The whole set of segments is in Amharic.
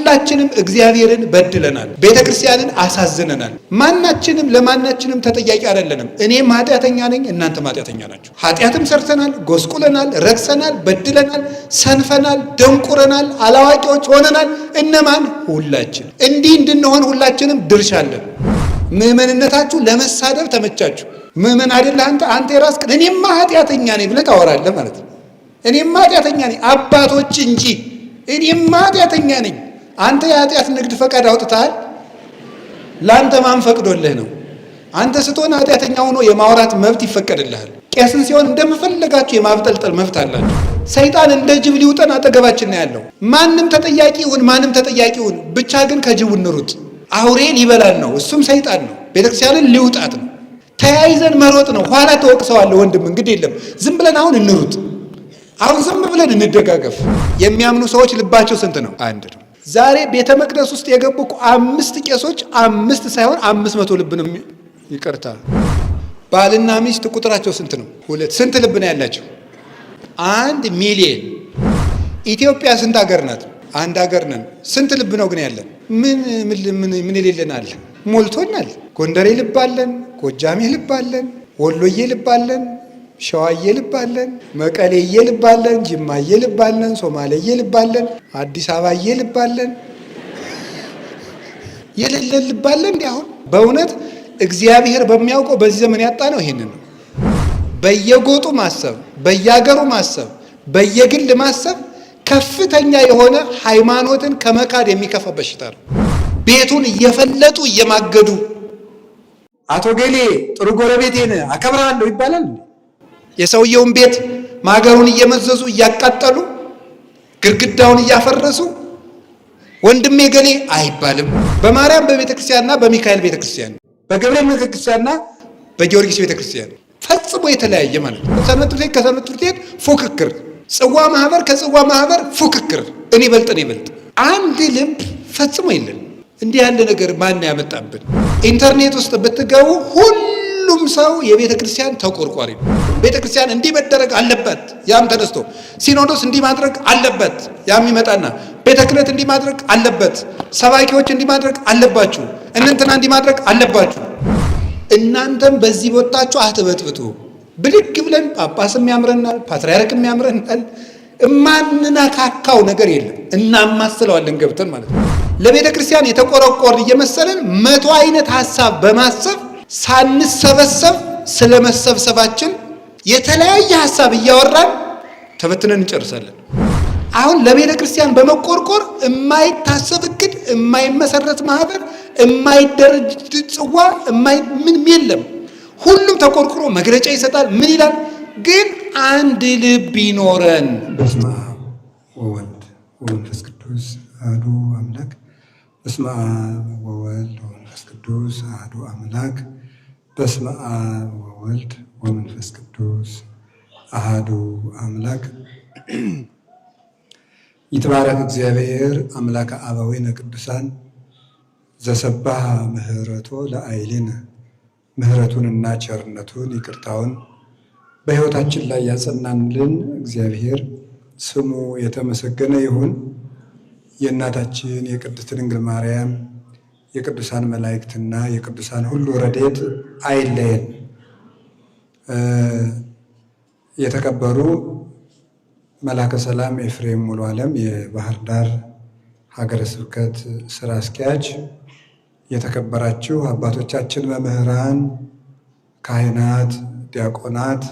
ሁላችንም እግዚአብሔርን በድለናል፣ ቤተክርስቲያንን አሳዝነናል። ማናችንም ለማናችንም ተጠያቂ አይደለንም። እኔም ኃጢአተኛ ነኝ፣ እናንተም ኃጢአተኛ ናችሁ። ኃጢአትም ሰርተናል፣ ጎስቁለናል፣ ረክሰናል፣ በድለናል፣ ሰንፈናል፣ ደንቁረናል፣ አላዋቂዎች ሆነናል። እነማን? ሁላችን። እንዲህ እንድንሆን ሁላችንም ድርሻ አለን። ምእመንነታችሁ ለመሳደብ ተመቻችሁ። ምእመን አይደለህ አንተ የራስህ እኔማ ኃጢአተኛ ነኝ ብለህ ታወራለህ ማለት ነው። እኔማ ኃጢአተኛ ነኝ አባቶች እንጂ እኔማ ኃጢአተኛ ነኝ። አንተ የኃጢአት ንግድ ፈቃድ አውጥተሃል? ለአንተ ማን ፈቅዶልህ ነው? አንተ ስትሆን ኃጢአተኛ ሆኖ የማውራት መብት ይፈቀድልሃል። ቄስን ሲሆን እንደምፈልጋችሁ የማብጠልጠል መብት አላችሁ። ሰይጣን እንደ ጅብ ሊውጠን አጠገባችን ነው ያለው። ማንም ተጠያቂ ይሁን ማንም ተጠያቂ ይሁን፣ ብቻ ግን ከጅቡ እንሩጥ። አውሬ ሊበላን ነው፣ እሱም ሰይጣን ነው። ቤተክርስቲያንን ሊውጣት ነው። ተያይዘን መሮጥ ነው። ኋላ ተወቅሰዋለህ ወንድም፣ እንግዲህ የለም ዝም ብለን አሁን እንሩጥ። አሁን ዝም ብለን እንደጋገፍ። የሚያምኑ ሰዎች ልባቸው ስንት ነው? አንድ ነው። ዛሬ ቤተ መቅደስ ውስጥ የገቡ 5 ቄሶች 5 ሳይሆን 500 ልብ ነው። ይቅርታ፣ ባልና ሚስት ቁጥራቸው ስንት ነው? 2። ስንት ልብ ነው ያላቸው? 1 ሚሊዮን። ኢትዮጵያ ስንት ሀገር ናት? አንድ ሀገር ነን። ስንት ልብ ነው ግን ያለን? ምን የሌለን አለ? ሞልቶናል። ጎንደሬ ልብ አለን፣ ጎጃሜ ልብ አለን፣ ወሎዬ ልብ አለን፣ ሸዋዬ ልብ አለን፣ መቀሌዬ ልብ አለን፣ ጅማዬ ልብ አለን፣ ሶማሌዬ ልብ አለን፣ አዲስ አበባዬ ልብ አለን። የሌለን ልብ አለን። እንዲህ አሁን በእውነት እግዚአብሔር በሚያውቀው በዚህ ዘመን ያጣ ነው ይሄንን ነው። በየጎጡ ማሰብ፣ በየሀገሩ ማሰብ፣ በየግል ማሰብ ከፍተኛ የሆነ ሃይማኖትን ከመካድ የሚከፋ በሽታ ነው። ቤቱን እየፈለጡ እየማገዱ አቶ ገሌ ጥሩ ጎረቤቴን አከብራለሁ ይባላል። የሰውየውን ቤት ማገሩን እየመዘዙ እያቃጠሉ ግድግዳውን እያፈረሱ ወንድሜ ገሌ አይባልም። በማርያም በቤተክርስቲያንና በሚካኤል ቤተክርስቲያን፣ በገብርኤል ቤተክርስቲያንና በጊዮርጊስ ቤተክርስቲያን ፈጽሞ የተለያየ ማለት ነው። ሰንበት ትምህርት ቤት ከሰንበት ትምህርት ቤት ፉክክር፣ ጽዋ ማህበር ከጽዋ ማህበር ፉክክር፣ እኔ በልጥ አንድ ልብ ፈጽሞ የለን። እንዲህ ያለ ነገር ማን ያመጣብን? ኢንተርኔት ውስጥ ብትገቡ ሁሉም ሰው የቤተ ክርስቲያን ተቆርቋሪ ነው። ቤተ ክርስቲያን እንዲህ መደረግ አለበት፣ ያም ተነስቶ ሲኖዶስ እንዲህ ማድረግ አለበት፣ ያም ይመጣና ቤተ ክህነት እንዲህ ማድረግ አለበት፣ ሰባኪዎች እንዲህ ማድረግ አለባችሁ፣ እንንትና እንዲህ ማድረግ አለባችሁ። እናንተም በዚህ ቦታችሁ አትበጥብጡ። ብድግ ብለን ጳጳስም ያምረናል፣ ፓትርያርክም ያምረናል። እማንነካካው ነገር የለም። እናማስለዋለን ገብተን ማለት ነው። ለቤተ ክርስቲያን የተቆረቆርን እየመሰለን 100 አይነት ሐሳብ በማሰብ ሳንሰበሰብ ስለ መሰብሰባችን የተለያየ ሐሳብ እያወራን ተበትነን እንጨርሳለን። አሁን ለቤተ ክርስቲያን በመቆርቆር የማይታሰብ እቅድ፣ የማይመሰረት ማህበር፣ የማይደረጅ ጽዋ፣ ምን የለም። ሁሉም ተቆርቁሮ መግለጫ ይሰጣል። ምን ይላል? ግን አንድ ልብ ይኖረን። በስመ አብ ወወልድ ወመንፈስ ቅዱስ አሐዱ አምላክ። በስመ አብ ወወልድ ወመንፈስ ቅዱስ አሐዱ አምላክ። በስመ አብ ወወልድ ወመንፈስ ቅዱስ አሐዱ አምላክ። ይትባረክ እግዚአብሔር አምላከ አበዊነ ቅዱሳን ዘሰባህ ምህረቶ ለአይሊነ። ምህረቱንና ቸርነቱን ይቅርታውን በሕይወታችን ላይ ያጸናንልን እግዚአብሔር ስሙ የተመሰገነ ይሁን። የእናታችን የቅድስት ድንግል ማርያም የቅዱሳን መላእክትና የቅዱሳን ሁሉ ረድኤት አይለየን። የተከበሩ መላከ ሰላም ኤፍሬም ሙሉ ዓለም የባህር ዳር ሀገረ ስብከት ስራ አስኪያጅ፣ የተከበራችሁ አባቶቻችን መምህራን፣ ካህናት፣ ዲያቆናት፣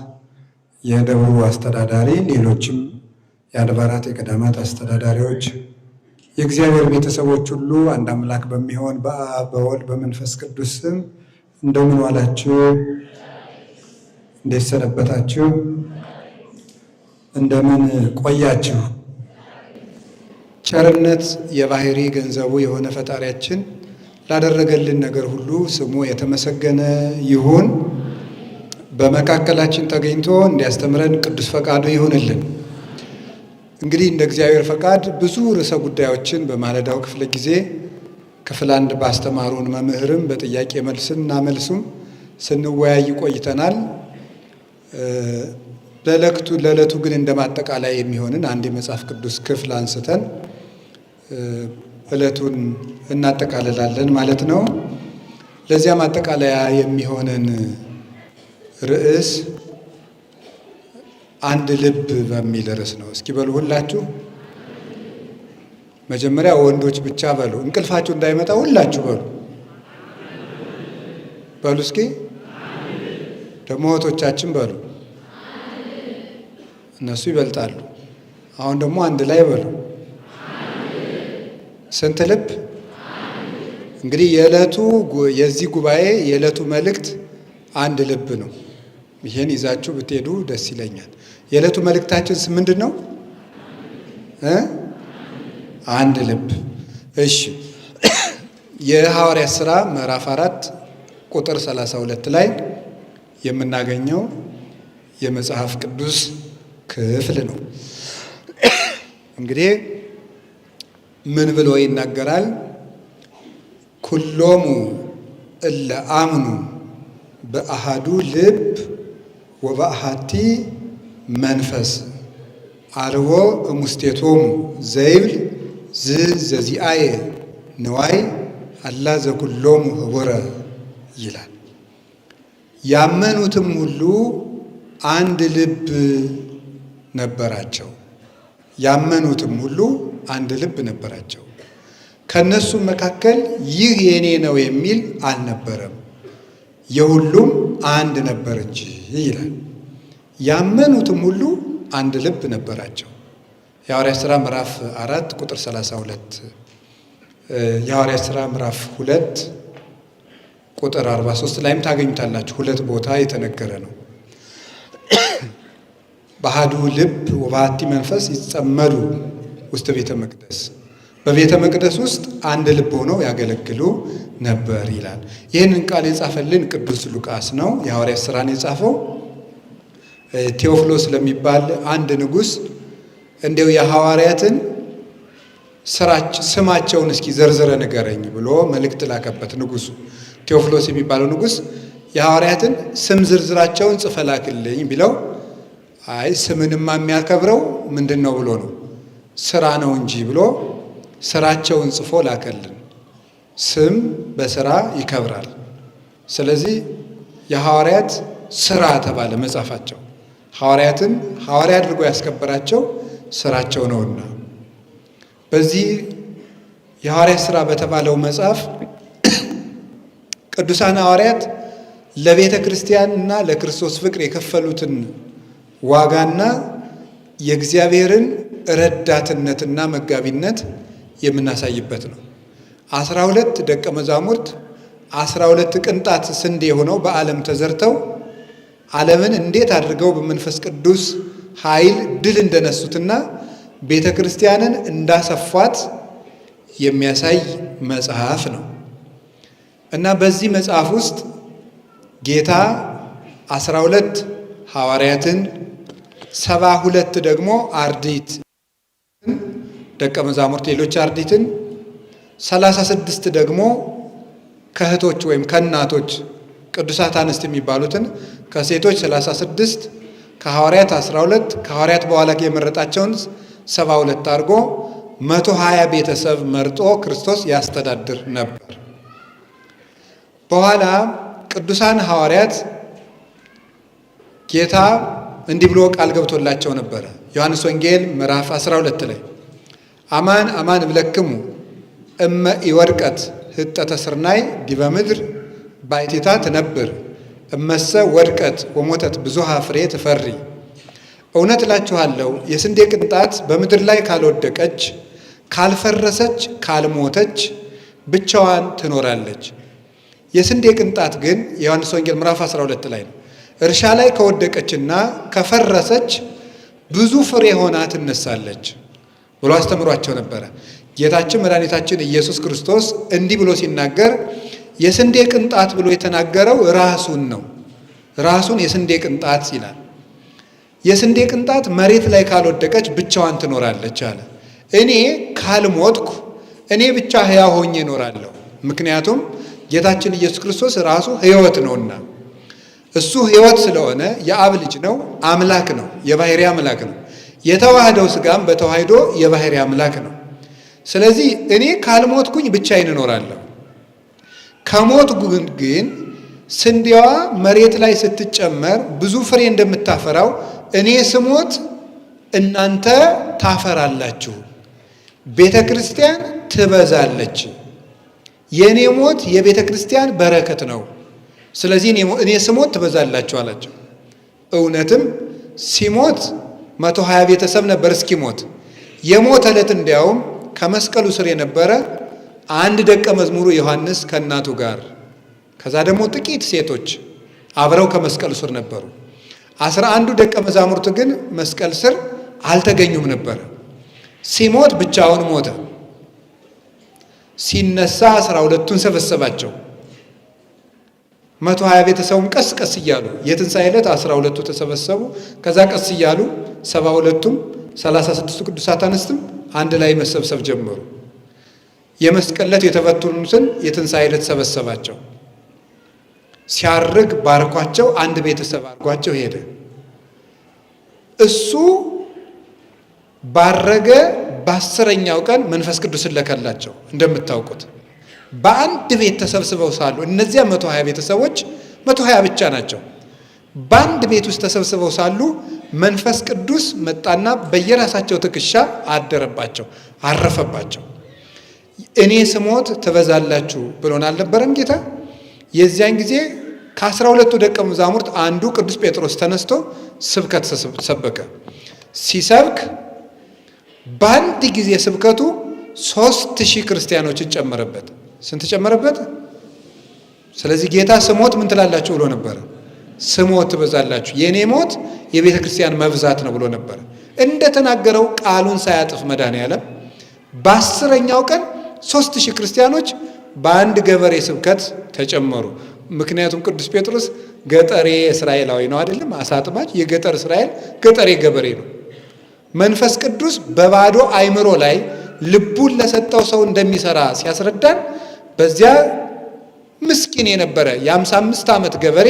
የደብሩ አስተዳዳሪ፣ ሌሎችም የአድባራት የገዳማት አስተዳዳሪዎች፣ የእግዚአብሔር ቤተሰቦች ሁሉ አንድ አምላክ በሚሆን በአብ በወልድ በመንፈስ ቅዱስ ስም እንደምን ዋላችሁ? እንዴት ሰነበታችሁ? እንደምን ቆያችሁ? ቸርነት የባህሪ ገንዘቡ የሆነ ፈጣሪያችን ላደረገልን ነገር ሁሉ ስሙ የተመሰገነ ይሁን። በመካከላችን ተገኝቶ እንዲያስተምረን ቅዱስ ፈቃዱ ይሁንልን። እንግዲህ እንደ እግዚአብሔር ፈቃድ ብዙ ርዕሰ ጉዳዮችን በማለዳው ክፍለ ጊዜ ክፍል 1 ባስተማሩን መምህርም በጥያቄ መልስና መልሱም ስንወያይ ቆይተናል። ለዕለቱ ግን እንደማጠቃላይ የሚሆንን አንድ የመጽሐፍ ቅዱስ ክፍል አንስተን ዕለቱን እናጠቃልላለን ማለት ነው። ለዚያ ማጠቃለያ የሚሆነን ርዕስ አንድ ልብ በሚል ርዕስ ነው። እስኪ በሉ ሁላችሁ። መጀመሪያ ወንዶች ብቻ በሉ፣ እንቅልፋችሁ እንዳይመጣ ሁላችሁ በሉ በሉ። እስኪ ደግሞ እህቶቻችን በሉ፣ እነሱ ይበልጣሉ። አሁን ደግሞ አንድ ላይ በሉ። ስንት ልብ? እንግዲህ የዚህ ጉባኤ የዕለቱ መልእክት አንድ ልብ ነው። ይሄን ይዛችሁ ብትሄዱ ደስ ይለኛል። የዕለቱ መልእክታችን ምንድን ነው? አንድ ልብ። እሺ፣ የሐዋርያት ሥራ ምዕራፍ 4 ቁጥር 32 ላይ የምናገኘው የመጽሐፍ ቅዱስ ክፍል ነው። እንግዲህ ምን ብሎ ይናገራል? ኩሎሙ እለ አምኑ በአሃዱ ልብ ወበአሃቲ መንፈስ አልቦ እሙስቴቶሙ ዘይብል ዘዚአየ ንዋይ አላ ዘኩሎሙ ህቡረ ይላል። ያመኑትም ሁሉ አንድ ልብ ነበራቸው። ያመኑትም ሁሉ አንድ ልብ ነበራቸው። ከነሱም መካከል ይህ የኔ ነው የሚል አልነበረም፣ የሁሉም አንድ ነበር እንጂ ይላል። ያመኑትም ሁሉ አንድ ልብ ነበራቸው። የሐዋርያት ሥራ ምዕራፍ 4 ቁጥር 32፣ የሐዋርያት ሥራ ምዕራፍ 2 ቁጥር 43 ላይም ታገኙታላችሁ። ሁለት ቦታ የተነገረ ነው። በአሐዱ ልብ ወበአሐቲ መንፈስ ይጸመዱ ውስጥ ቤተ መቅደስ፣ በቤተ መቅደስ ውስጥ አንድ ልብ ሆነው ያገለግሉ ነበር ይላል። ይህንን ቃል የጻፈልን ቅዱስ ሉቃስ ነው። የሐዋርያት ሥራን የጻፈው ቴዎፍሎስ ለሚባል አንድ ንጉሥ እንዲያው የሐዋርያትን ስማቸውን እስኪ ዘርዝረ ንገረኝ ብሎ መልእክት ላከበት። ንጉሡ ቴዎፍሎስ የሚባለው ንጉሥ የሐዋርያትን ስም ዝርዝራቸውን ጽፈ ላክልኝ ቢለው፣ አይ ስምንማ የሚያከብረው ምንድን ነው ብሎ ነው ስራ ነው እንጂ ብሎ ስራቸውን ጽፎ ላከልን። ስም በስራ ይከብራል። ስለዚህ የሐዋርያት ስራ ተባለ መጽሐፋቸው። ሐዋርያትን ሐዋርያ አድርጎ ያስከበራቸው ስራቸው ነውና በዚህ የሐዋርያት ሥራ በተባለው መጽሐፍ ቅዱሳን ሐዋርያት ለቤተ ክርስቲያን እና ለክርስቶስ ፍቅር የከፈሉትን ዋጋና የእግዚአብሔርን ረዳትነትና መጋቢነት የምናሳይበት ነው። 12 ደቀ መዛሙርት 12 ቅንጣት ስንዴ ሆነው በዓለም ተዘርተው ዓለምን እንዴት አድርገው በመንፈስ ቅዱስ ኃይል ድል እንደነሱትና ቤተ ክርስቲያንን እንዳሰፏት የሚያሳይ መጽሐፍ ነው እና በዚህ መጽሐፍ ውስጥ ጌታ 12 ሐዋርያትን 72 ደግሞ አርድእት ደቀ መዛሙርት ሌሎች አርድእትን 36 ደግሞ ከእህቶች ወይም ከእናቶች ቅዱሳት አንስት የሚባሉትን ከሴቶች 36 ከሐዋርያት 12 ከሐዋርያት በኋላ የመረጣቸውን 72 አድርጎ 120 ቤተሰብ መርጦ ክርስቶስ ያስተዳድር ነበር። በኋላ ቅዱሳን ሐዋርያት ጌታ እንዲህ ብሎ ቃል ገብቶላቸው ነበረ። ዮሐንስ ወንጌል ምዕራፍ 12 ላይ አማን አማን እብለክሙ እመ ኢወድቀት ህጠተ ስርናይ ዲበ ምድር ባሕቲታ ትነብር እመሰ ወድቀት ወሞተት ብዙሃ ፍሬ ትፈሪ። እውነት እላችኋለሁ የስንዴ ቅንጣት በምድር ላይ ካልወደቀች፣ ካልፈረሰች፣ ካልሞተች ብቻዋን ትኖራለች። የስንዴ ቅንጣት ግን የዮሐንስ ወንጌል ምዕራፍ 12 ላይ ነው፣ እርሻ ላይ ከወደቀችና ከፈረሰች ብዙ ፍሬ ሆና ትነሳለች ብሎ አስተምሯቸው ነበረ። ጌታችን መድኃኒታችን ኢየሱስ ክርስቶስ እንዲህ ብሎ ሲናገር የስንዴ ቅንጣት ብሎ የተናገረው ራሱን ነው። ራሱን የስንዴ ቅንጣት ይላል። የስንዴ ቅንጣት መሬት ላይ ካልወደቀች ብቻዋን ትኖራለች አለ። እኔ ካልሞትኩ እኔ ብቻ ሕያው ሆኜ እኖራለሁ። ምክንያቱም ጌታችን ኢየሱስ ክርስቶስ ራሱ ሕይወት ነውና፣ እሱ ሕይወት ስለሆነ የአብ ልጅ ነው፣ አምላክ ነው፣ የባሕርይ አምላክ ነው። የተዋህደው ሥጋም በተዋህዶ የባሕርይ አምላክ ነው። ስለዚህ እኔ ካልሞትኩኝ ብቻዬን እኖራለሁ። ከሞትኩ ግን ስንዴዋ መሬት ላይ ስትጨመር ብዙ ፍሬ እንደምታፈራው እኔ ስሞት እናንተ ታፈራላችሁ፣ ቤተ ክርስቲያን ትበዛለች። የእኔ ሞት የቤተ ክርስቲያን በረከት ነው። ስለዚህ እኔ ስሞት ትበዛላችሁ አላቸው። እውነትም ሲሞት 120 ቤተሰብ ነበር እስኪሞት። የሞት ዕለት እንዲያውም ከመስቀሉ ስር የነበረ አንድ ደቀ መዝሙሩ ዮሐንስ ከእናቱ ጋር፣ ከዛ ደግሞ ጥቂት ሴቶች አብረው ከመስቀሉ ስር ነበሩ። 11ዱ ደቀ መዛሙርት ግን መስቀል ስር አልተገኙም ነበር። ሲሞት ብቻውን ሞተ። ሲነሳ 12ቱን ሰበሰባቸው። 120 ቤተሰቡም ቀስ ቀስ እያሉ የትንሣኤ ዕለት 12ቱ ተሰበሰቡ። ከዛ ቀስ እያሉ 72ቱም 36ቱ ቅዱሳት አንስትም አንድ ላይ መሰብሰብ ጀመሩ። የመስቀል ዕለት የተበተኑትን የትንሣኤ ዕለት ሰበሰባቸው። ሲያርግ ባርኳቸው፣ አንድ ቤተሰብ አድርጓቸው ሄደ። እሱ ባረገ በ10ኛው ቀን መንፈስ ቅዱስን ለከላቸው። እንደምታውቁት በአንድ ቤት ተሰብስበው ሳሉ እነዚያ 120 ቤተሰቦች 120 ብቻ ናቸው። በአንድ ቤት ውስጥ ተሰብስበው ሳሉ መንፈስ ቅዱስ መጣና በየራሳቸው ትከሻ አደረባቸው፣ አረፈባቸው። እኔ ስሞት ትበዛላችሁ ብሎን አልነበረም ጌታ? የዚያን ጊዜ ከ12ቱ ደቀ መዛሙርት አንዱ ቅዱስ ጴጥሮስ ተነስቶ ስብከት ሰበከ። ሲሰብክ በአንድ ጊዜ ስብከቱ 3000 ክርስቲያኖችን ጨመረበት። ስንት ጨመረበት? ስለዚህ ጌታ ስሞት ምን ትላላችሁ ብሎ ነበረ? ስሞት ትበዛላችሁ፣ የእኔ ሞት የቤተ ክርስቲያን መብዛት ነው ብሎ ነበረ። እንደተናገረው ቃሉን ሳያጥፍ መድኃኔዓለም በ10ኛው ቀን 3000 ክርስቲያኖች በአንድ ገበሬ ስብከት ተጨመሩ። ምክንያቱም ቅዱስ ጴጥሮስ ገጠሬ እስራኤላዊ ነው አይደለም? አሳ አጥማጅ፣ የገጠር እስራኤል ገጠሬ ገበሬ ነው። መንፈስ ቅዱስ በባዶ አእምሮ ላይ ልቡን ለሰጠው ሰው እንደሚሰራ ሲያስረዳን በዚያ ምስኪን የነበረ የ55 ዓመት ገበሬ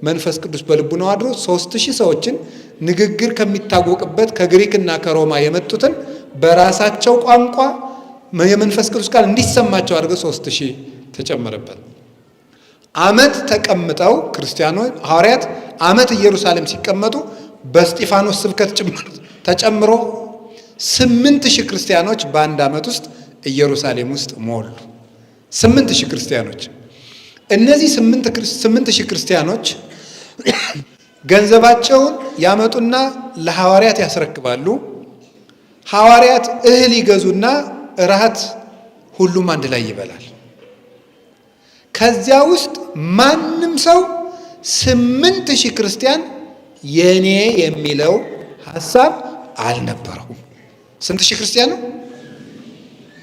መንፈስ ቅዱስ በልቡ ነው አድሮ 3000 ሰዎችን ንግግር ከሚታወቅበት ከግሪክና ከሮማ የመጡትን በራሳቸው ቋንቋ የመንፈስ ቅዱስ ቃል እንዲሰማቸው አድርገው 3000 ተጨመረበት። ዓመት ተቀምጠው ክርስቲያኖች ሐዋርያት ዓመት ኢየሩሳሌም ሲቀመጡ በእስጢፋኖስ ስብከት ተጨምሮ 8000 ክርስቲያኖች በአንድ ዓመት ውስጥ ኢየሩሳሌም ውስጥ ሞሉ። 8000 ክርስቲያኖች። እነዚህ 8000 ክርስቲያኖች ገንዘባቸውን ያመጡና ለሐዋርያት ያስረክባሉ። ሐዋርያት እህል ይገዙና እራት ሁሉም አንድ ላይ ይበላል። ከዚያ ውስጥ ማንም ሰው 8000 ክርስቲያን የኔ የሚለው ሐሳብ አልነበረውም። ስንት ሺህ ክርስቲያን ነው?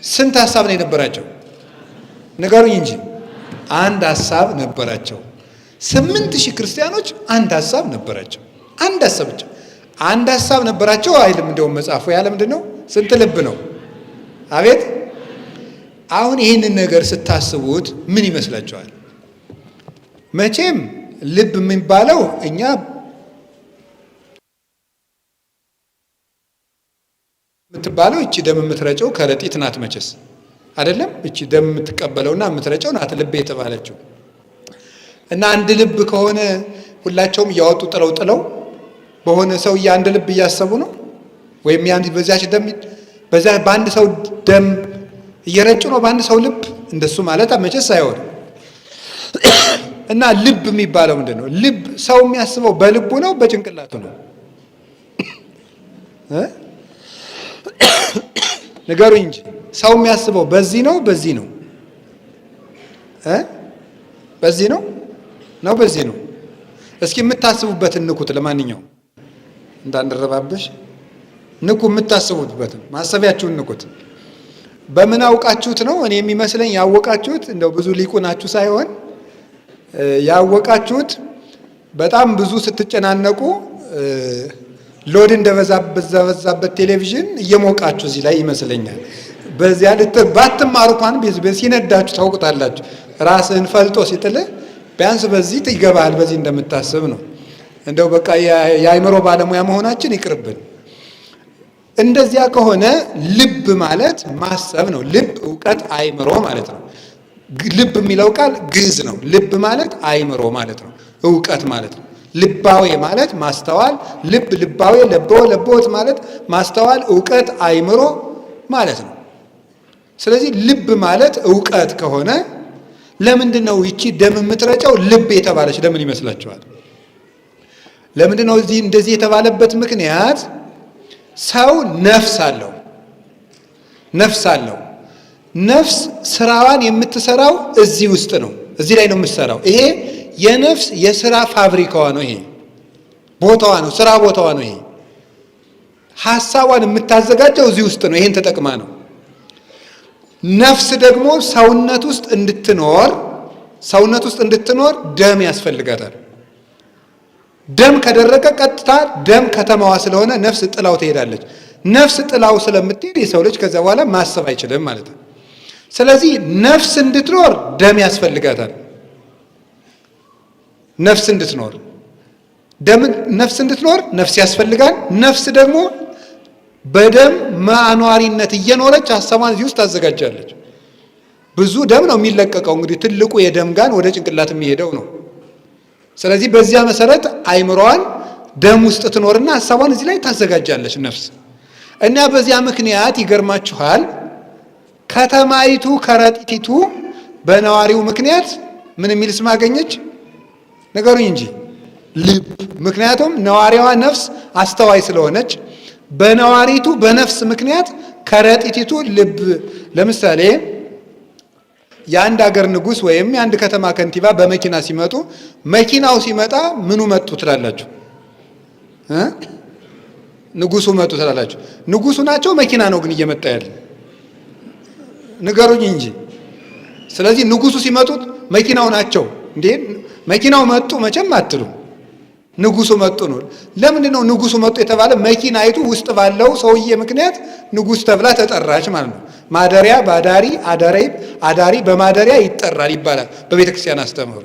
ስንት ሐሳብ ነው የነበራቸው? ንገሩኝ እንጂ። አንድ ሐሳብ ነበራቸው። 8000 ክርስቲያኖች አንድ ሐሳብ ነበራቸው። አንድ ሐሳብ ብቻ አንድ ሐሳብ ነበራቸው አይልም። እንደውም መጽሐፉ ያለ ምንድን ነው? ስንት ልብ ነው? አቤት! አሁን ይህንን ነገር ስታስቡት ምን ይመስላችኋል? መቼም ልብ የሚባለው እኛ የምትባለው እቺ ደም የምትረጨው ከረጢት ናት መቼስ አይደለም? እቺ ደም የምትቀበለውና የምትረጨው ናት ልብ የተባለችው። እና አንድ ልብ ከሆነ ሁላቸውም እያወጡ ጥለው በሆነ ሰው አንድ ልብ እያሰቡ ነው ወይም በዚያች ደም በአንድ ሰው ደም እየረጩ ነው በአንድ ሰው ልብ። እንደሱ ማለት መቼስ አይሆንም። እና ልብ የሚባለው ምንድን ነው? ልብ ሰው የሚያስበው በልቡ ነው በጭንቅላቱ ነው? ንገሩኝ እንጂ። ሰው የሚያስበው በዚህ ነው በዚህ ነው? በዚህ ነው በዚህ ነው? እስኪ የምታስቡበትን ንኩት። ለማንኛውም እንዳንረባበሽ ንኩ። የምታስቡበትን ማሰቢያችሁን ንኩት። በምን አውቃችሁት ነው? እኔ የሚመስለኝ ያወቃችሁት እንደው ብዙ ሊቁ ናችሁ ሳይሆን ያወቃችሁት በጣም ብዙ ስትጨናነቁ ሎድ እንደበዛበት ቴሌቪዥን እየሞቃችሁ እዚህ ላይ ይመስለኛል። በዚያ ባትማሩ እንኳን ሲነዳችሁ ታውቁታላችሁ። ራስህን ፈልጦ ሲጥልህ ቢያንስ በዚህ ይገባል፣ በዚህ እንደምታስብ ነው። እንደው በቃ የአእምሮ ባለሙያ መሆናችን ይቅርብን። እንደዚያ ከሆነ ልብ ማለት ማሰብ ነው። ልብ እውቀት፣ አእምሮ ማለት ነው። ልብ የሚለው ቃል ግዕዝ ነው። ልብ ማለት አእምሮ ማለት ነው፣ እውቀት ማለት ነው። ልባዌ ማለት ማስተዋል፣ ልብ ልባዌ፣ ለበወ ለበወት ማለት ማስተዋል፣ እውቀት፣ አእምሮ ማለት ነው። ስለዚህ ልብ ማለት እውቀት ከሆነ ለምንድን ነው ይቺ ደም የምትረጨው ልብ የተባለች? ለምን ይመስላችኋል? ለምንድን ነው እንደዚህ የተባለበት ምክንያት ሰው ነፍስ አለው። ነፍስ አለው። ነፍስ ስራዋን የምትሰራው እዚህ ውስጥ ነው። እዚህ ላይ ነው የምትሰራው። ይሄ የነፍስ የስራ ፋብሪካዋ ነው። ይሄ ቦታዋ ነው፣ ስራ ቦታዋ ነው። ይሄ ሐሳቧን የምታዘጋጀው እዚህ ውስጥ ነው። ይሄን ተጠቅማ ነው። ነፍስ ደግሞ ሰውነት ውስጥ እንድትኖር ደም ያስፈልጋታል። ደም ከደረቀ ቀጥታ ደም ከተማዋ ስለሆነ ነፍስ ጥላው ትሄዳለች። ነፍስ ጥላው ስለምትሄድ የሰው ልጅ ከዛ በኋላ ማሰብ አይችልም ማለት ነው። ስለዚህ ነፍስ እንድትኖር ደም ያስፈልጋታል። ነፍስ እንድትኖር ነፍስ ያስፈልጋል። ነፍስ ደግሞ በደም ማኗሪነት እየኖረች ሐሳቧን እዚህ ውስጥ ታዘጋጃለች። ብዙ ደም ነው የሚለቀቀው። እንግዲህ ትልቁ የደም ጋን ወደ ጭንቅላት የሚሄደው ነው። ስለዚህ በዚያ መሰረት አእምሮዋን ደም ውስጥ ትኖርና ሐሳቧን እዚህ ላይ ታዘጋጃለች ነፍስ። እና በዚያ ምክንያት ይገርማችኋል፣ ከተማይቱ ከረጢቲቱ በነዋሪው ምክንያት ምን የሚል ስም አገኘች? ነገሩኝ እንጂ ልብ። ምክንያቱም ነዋሪዋ ነፍስ አስተዋይ ስለሆነች በነዋሪቱ በነፍስ ምክንያት ከረጢቲቱ ልብ። ለምሳሌ የአንድ ሀገር ንጉሥ ወይም የአንድ ከተማ ከንቲባ በመኪና ሲመጡ መኪናው ሲመጣ ምኑ መጡ ትላላችሁ? ንጉሱ መጡ ትላላችሁ? ንጉሱ ናቸው መኪና ነው ግን እየመጣ ያለ? ንገሩኝ እንጂ። ስለዚህ ንጉሱ ሲመጡት መኪናው ናቸው እንዴ? መኪናው መጡ መቼም አትሉ፣ ንጉሱ መጡ ነው። ለምንድን ነው ንጉሱ መጡ የተባለ? መኪናይቱ ውስጥ ባለው ሰውዬ ምክንያት ንጉስ ተብላ ተጠራች ማለት ነው። ማደሪያ ባዳሪ፣ አዳሪ በማደሪያ ይጠራል ይባላል በቤተ ክርስቲያን አስተምህሮ።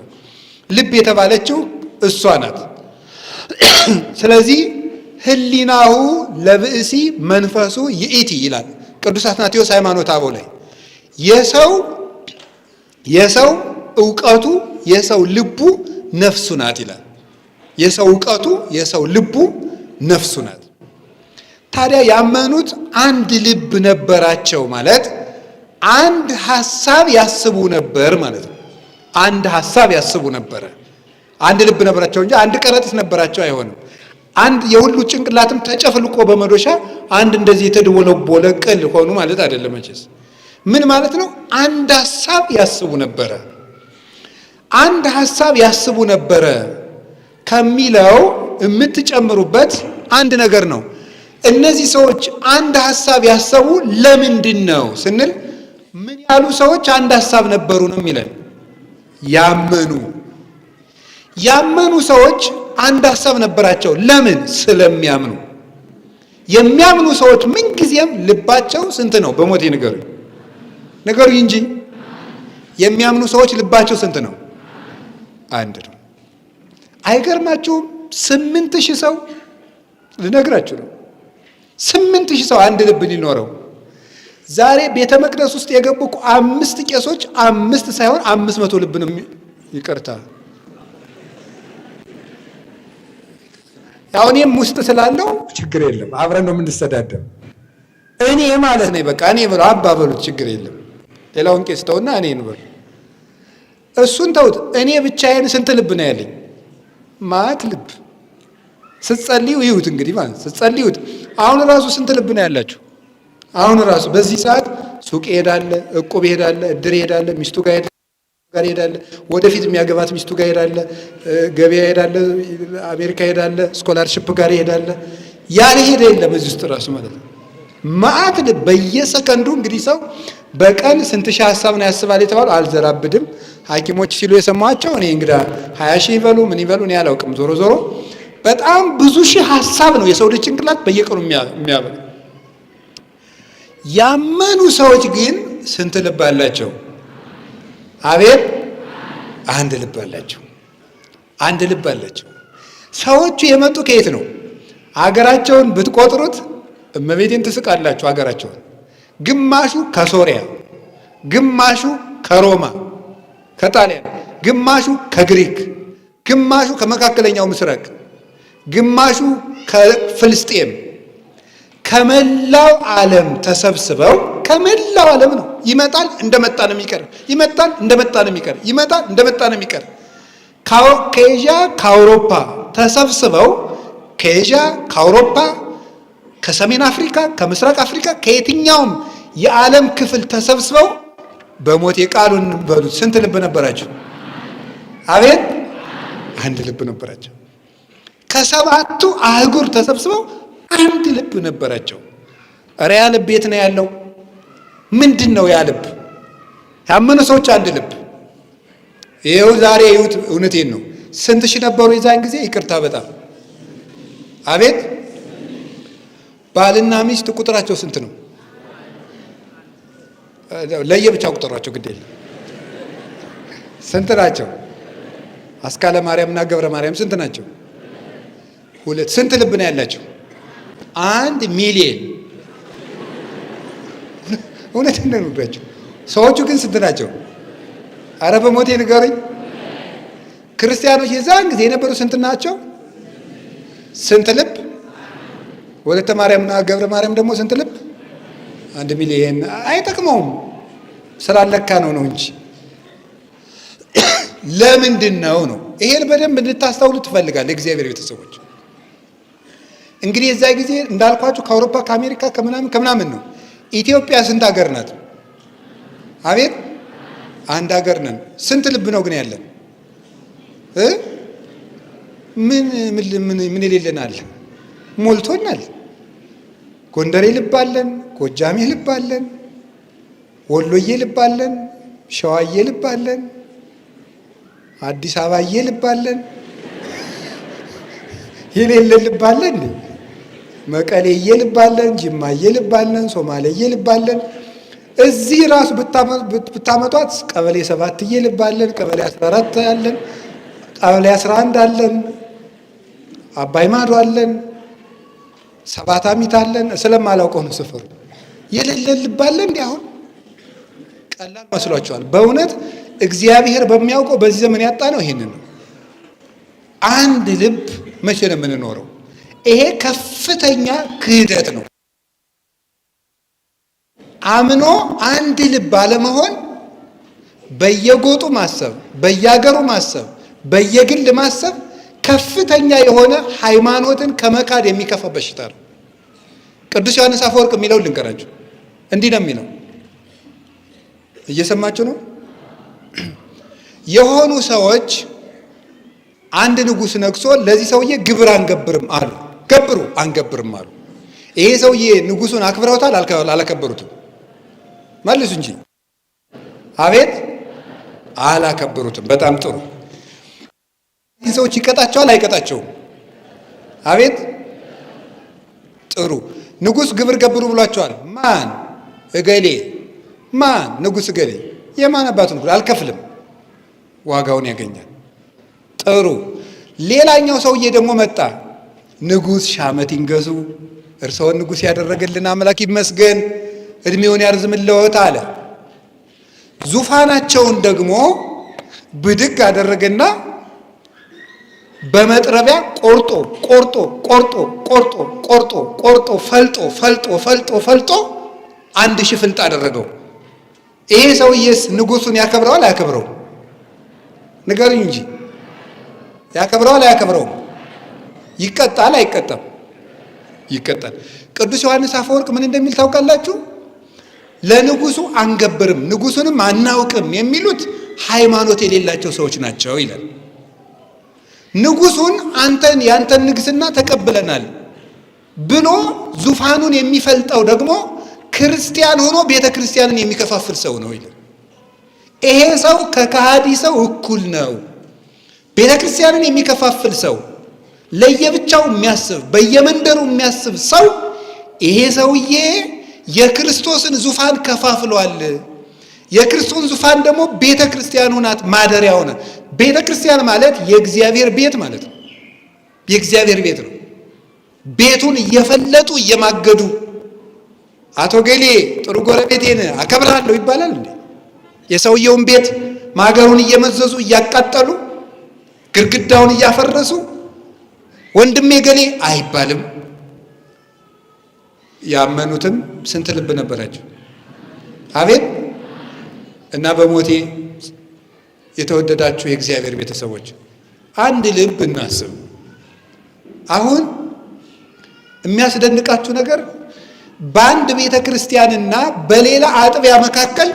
ልብ የተባለችው እሷ ናት። ስለዚህ ህሊናሁ ለብእሲ መንፈሱ ይእቲ ይላል ቅዱስ አትናቴዎስ ሃይማኖተ አበው ላይ። የሰው እውቀቱ የሰው ልቡ ነፍሱ ናት ይላል። የሰው እውቀቱ የሰው ልቡ ነፍሱ ናት። ታዲያ ያመኑት አንድ ልብ ነበራቸው ማለት አንድ ሐሳብ ያስቡ ነበር ማለት ነው። አንድ ሐሳብ ያስቡ ነበረ። አንድ ልብ ነበራቸው እንጂ አንድ ከረጢት ነበራቸው አይሆንም። አንድ የሁሉ ጭንቅላትም ተጨፍልቆ በመዶሻ አንድ እንደዚህ የተደወለቦለ ቅል ሆኑ ማለት አይደለም። መቼስ ምን ማለት ነው? አንድ ሐሳብ ያስቡ ነበረ። አንድ ሐሳብ ያስቡ ነበረ ከሚለው የምትጨምሩበት አንድ ነገር ነው። እነዚህ ሰዎች አንድ ሐሳብ ያሰቡ ለምንድን ነው ስንል ምን ያሉ ሰዎች አንድ ሐሳብ ነበሩ ነው የሚለን? ያመኑ ሰዎች አንድ ሐሳብ ነበራቸው። ለምን? ስለሚያምኑ። የሚያምኑ ሰዎች ምንጊዜም ልባቸው ስንት ነው? በሞቴ ንገሩኝ እንጂ። የሚያምኑ ሰዎች ልባቸው ስንት ነው? አንድ ነው። አይገርማችሁም? 8,000 ሰው ልነግራችሁ ነው። 8,000 ሰው አንድ ልብ ሊኖረው። ዛሬ ቤተ መቅደስ ውስጥ የገቡ 5 ቄሶች 5 ሳይሆን 500 ልብ ነው። ይቅርታ ያው እኔም ውስጥ ስላለው ችግር የለም፣ አብረን ነው የምንሰዳደብ። እኔ ማለት ነው በቃ እኔ ብሎ አባ በሉት ችግር የለም። ሌላውን ቄስ ተውና እኔን በሉ። እሱን ተውት። እኔ ብቻዬን ስንት ልብ ነው ያለኝ? ማት ልብ። ስትጸልዩ ይሁት እንግዲህ ማለት ስትጸልዩት። አሁን ራሱ ስንት ልብ ነው ያላችሁ? አሁን ራሱ በዚህ ሰዓት ሱቅ ይሄዳለ፣ እቁብ ይሄዳለ፣ እድር ይሄዳለ፣ ሚስቱ ጋር ይሄዳለ፣ ወደፊት የሚያገባት ሚስቱ ጋር ይሄዳለ፣ ገበያ ይሄዳለ፣ አሜሪካ ይሄዳለ፣ ስኮላርሺፕ ጋር ይሄዳለ። ያልሄደ የለም እዚህ ውስጥ ራሱ ማለት ነው። ማት ልብ በየሰከንዱ እንግዲህ ሰው በቀን ስንት ሺህ ሐሳብ ነው ያስባል የተባለው አልዘራብድም። ሐኪሞች ሲሉ የሰማቸው እኔ እንግዳ 20 ሺህ ይበሉ ምን ይበሉ እኔ አላውቅም። ዞሮ ዞሮ በጣም ብዙ ሺህ ሐሳብ ነው የሰው ልጅ ጭንቅላት በየቀኑ የሚያበላ። ያመኑ ሰዎች ግን ስንት ልብ አላቸው? አቤት አንድ ልብ አላቸው። አንድ ልብ አላቸው። ሰዎቹ የመጡ ከየት ነው? አገራቸውን ብትቆጥሩት እመቤቴን ትስቃላችሁ ሀገራቸውን። ግማሹ ከሶሪያ፣ ግማሹ ከሮማ ከጣሊያን፣ ግማሹ ከግሪክ፣ ግማሹ ከመካከለኛው ምስራቅ፣ ግማሹ ከፍልስጤም ከመላው ዓለም ተሰብስበው ከመላው ዓለም ነው። ይመጣል እንደመጣ ነው የሚቀር፣ ይመጣል እንደመጣ ነው የሚቀር፣ ይመጣል እንደመጣ ነው የሚቀር። ከኤዥያ ከአውሮፓ ተሰብስበው ከኤዥያ ከአውሮፓ ከሰሜን አፍሪካ ከምስራቅ አፍሪካ ከየትኛውም የዓለም ክፍል ተሰብስበው በሞት የቃሉን በሉት ስንት ልብ ነበራቸው? አቤት አንድ ልብ ነበራቸው። ከሰባቱ አህጉር ተሰብስበው አንድ ልብ ነበራቸው። ኧረ ያ ልብ የት ነው ያለው? ምንድን ነው ያ ልብ? ያመኑ ሰዎች አንድ ልብ። ይኸው ዛሬ ይሁት። እውነቴን ነው። ስንት ሺህ ነበሩ የዛን ጊዜ? ይቅርታ በጣም አቤት። ባልና ሚስት ቁጥራቸው ስንት ነው? ለየብቻ ቁጥራቸው ግድ የለም። ስንት ናቸው? አስካለ ማርያምና ገብረ ማርያም ስንት ናቸው? ሁለት። ስንት ልብ ነው ያላቸው? 1 ሚሊዮን። እውነት እንደነውባቸው። ሰዎቹ ግን ስንት ናቸው? አረ በሞቴ ንገሩኝ። ክርስቲያኖች የዛን ጊዜ የነበሩ ስንት ናቸው? ስንት ልብ? ወለተ ማርያምና ገብረ ማርያም ደግሞ ስንት ልብ? 1 ሚሊዮን። አይጠቅመውም፣ ስላለካ ነው እንጂ። ለምንድን ነው? ይሄን በደንብ እንድታስተውሉ ትፈልጋለህ እግዚአብሔር ቤተሰቦች። እንግዲህ የዛ ጊዜ እንዳልኳችሁ ከአውሮፓ ከአሜሪካ ከምናምን ነው። ኢትዮጵያ ስንት ሀገር ናት? አቤት አንድ ሀገር ነን። ስንት ልብ ነው ግን ያለን? ምን የሌለን አለ? ሞልቶናል። ጎንደሬ ልብ አለን፣ ጎጃሜ ልብ አለን፣ ወሎዬ ልብ አለን፣ ሸዋዬ ልብ አለን፣ አዲስ አበባዬ ልብ አለን። የሌለን ልብ አለን? መቀሌዬ ልብ አለን፣ ጅማዬ ልብ አለን፣ ሶማሌዬ ልብ አለን። እዚህ ራሱ ብታመጧት ቀበሌ 7ዬ ልብ አለን፣ ቀበሌ 14 አለን፣ ቀበሌ 11 አለን፣ አባይ ማዶ አለን፣ ሰባት አሚት አለን። ስለማላውቀው ነው ስፍሩ። የሌለን ልብ አለ። እንዲህ አሁን ቀላል መስሏቸዋል። በእውነት እግዚአብሔር በሚያውቀው በዚህ ዘመን ያጣ ነው ይሄንን ነው። አንድ ልብ መቼ ነው የምንኖረው? ይሄ ከፍተኛ ክህደት ነው። አምኖ አንድ ልብ አለመሆን፣ በየጎጡ ማሰብ፣ በየሀገሩ ማሰብ፣ በየግል ማሰብ ከፍተኛ የሆነ ሃይማኖትን ከመካድ የሚከፋ በሽታ ነው። ቅዱስ ዮሐንስ አፈወርቅ የሚለው ልንገራችሁ። እንዲህ ነው የሚለው፣ እየሰማችሁ ነው። የሆኑ ሰዎች አንድ ንጉሥ ነግሶ ለዚህ ሰውዬ ግብር አንገብርም አሉ። ገብሩ አንገብርም አሉ። ይሄ ሰውዬ ንጉሱን አክብረውታል? አላከበሩትም? መልሱ እንጂ። አቤት አላከበሩትም። በጣም ጥሩ። ይህ ሰዎች ይቀጣቸዋል? አይቀጣቸውም? አቤት ጥሩ። ንጉሥ ግብር ገብሩ ብሏቸዋል። ማን? እገሌ። ማን? ንጉሥ እገሌ። የማን አባቱ ንጉሥ? አልከፍልም። ዋጋውን ያገኛል። ጥሩ። ሌላኛው ሰውዬ ደግሞ መጣ። ንጉሥ ሺህ ዓመት ይንገሱ፣ እርስዎን ንጉሥ ያደረገልን አምላክ ይመስገን፣ እድሜውን ያርዝምልዎት አለ። ዙፋናቸውን ደግሞ ብድግ አደረገና በመጥረቢያ ቆርጦ ቆርጦ ቆርጦ ቆርጦ ቆርጦ ቆርጦ ፈልጦ ፈልጦ ፈልጦ ፈልጦ 1000 ፍልጥ አደረገው። ይሄ ሰውዬስ ንጉሱን ያከብረዋል? አያከብረውም? ንገሩኝ እንጂ። ያከብረዋል? አያከብረውም? ይቀጣል? አይቀጣም? ይቀጣል። ቅዱስ ዮሐንስ አፈወርቅ ምን እንደሚል ታውቃላችሁ? ለንጉሱ አንገብርም ንጉሱንም አናውቅም የሚሉት ሃይማኖት የሌላቸው ሰዎች ናቸው ይላል። ንጉሱን አንተን ያንተን ንግስና ተቀብለናል ብሎ ዙፋኑን የሚፈልጠው ደግሞ ክርስቲያን ሆኖ ቤተ ክርስቲያንን የሚከፋፍል ሰው ነው ይላል። ይሄ ሰው ከከሃዲ ሰው እኩል ነው። ቤተ ክርስቲያንን የሚከፋፍል ሰው፣ ለየብቻው የሚያስብ በየመንደሩ የሚያስብ ሰው ይሄ ሰውዬ የክርስቶስን ዙፋን ከፋፍሏል። የክርስቶስ ዙፋን ደግሞ ቤተ ክርስቲያኑ ናት፣ ማደሪያው ናት። ቤተ ክርስቲያን ማለት የእግዚአብሔር ቤት ማለት ነው። የእግዚአብሔር ቤት ነው። ቤቱን እየፈለጡ እየማገዱ አቶ ገሌ ጥሩ ጎረቤቴን አከብራለሁ ይባላል እንዴ? የሰውየውን ቤት ማገሩን እየመዘዙ እያቃጠሉ ግድግዳውን እያፈረሱ ወንድሜ ገሌ አይባልም። ያመኑትም ስንት ልብ ነበራቸው? አቤት! እና በሞቴ የተወደዳችሁ የእግዚአብሔር ቤተሰቦች አንድ ልብ እናስብ። አሁን የሚያስደንቃችሁ ነገር በአንድ ቤተ ክርስቲያንና በሌላ አጥቢያ መካከል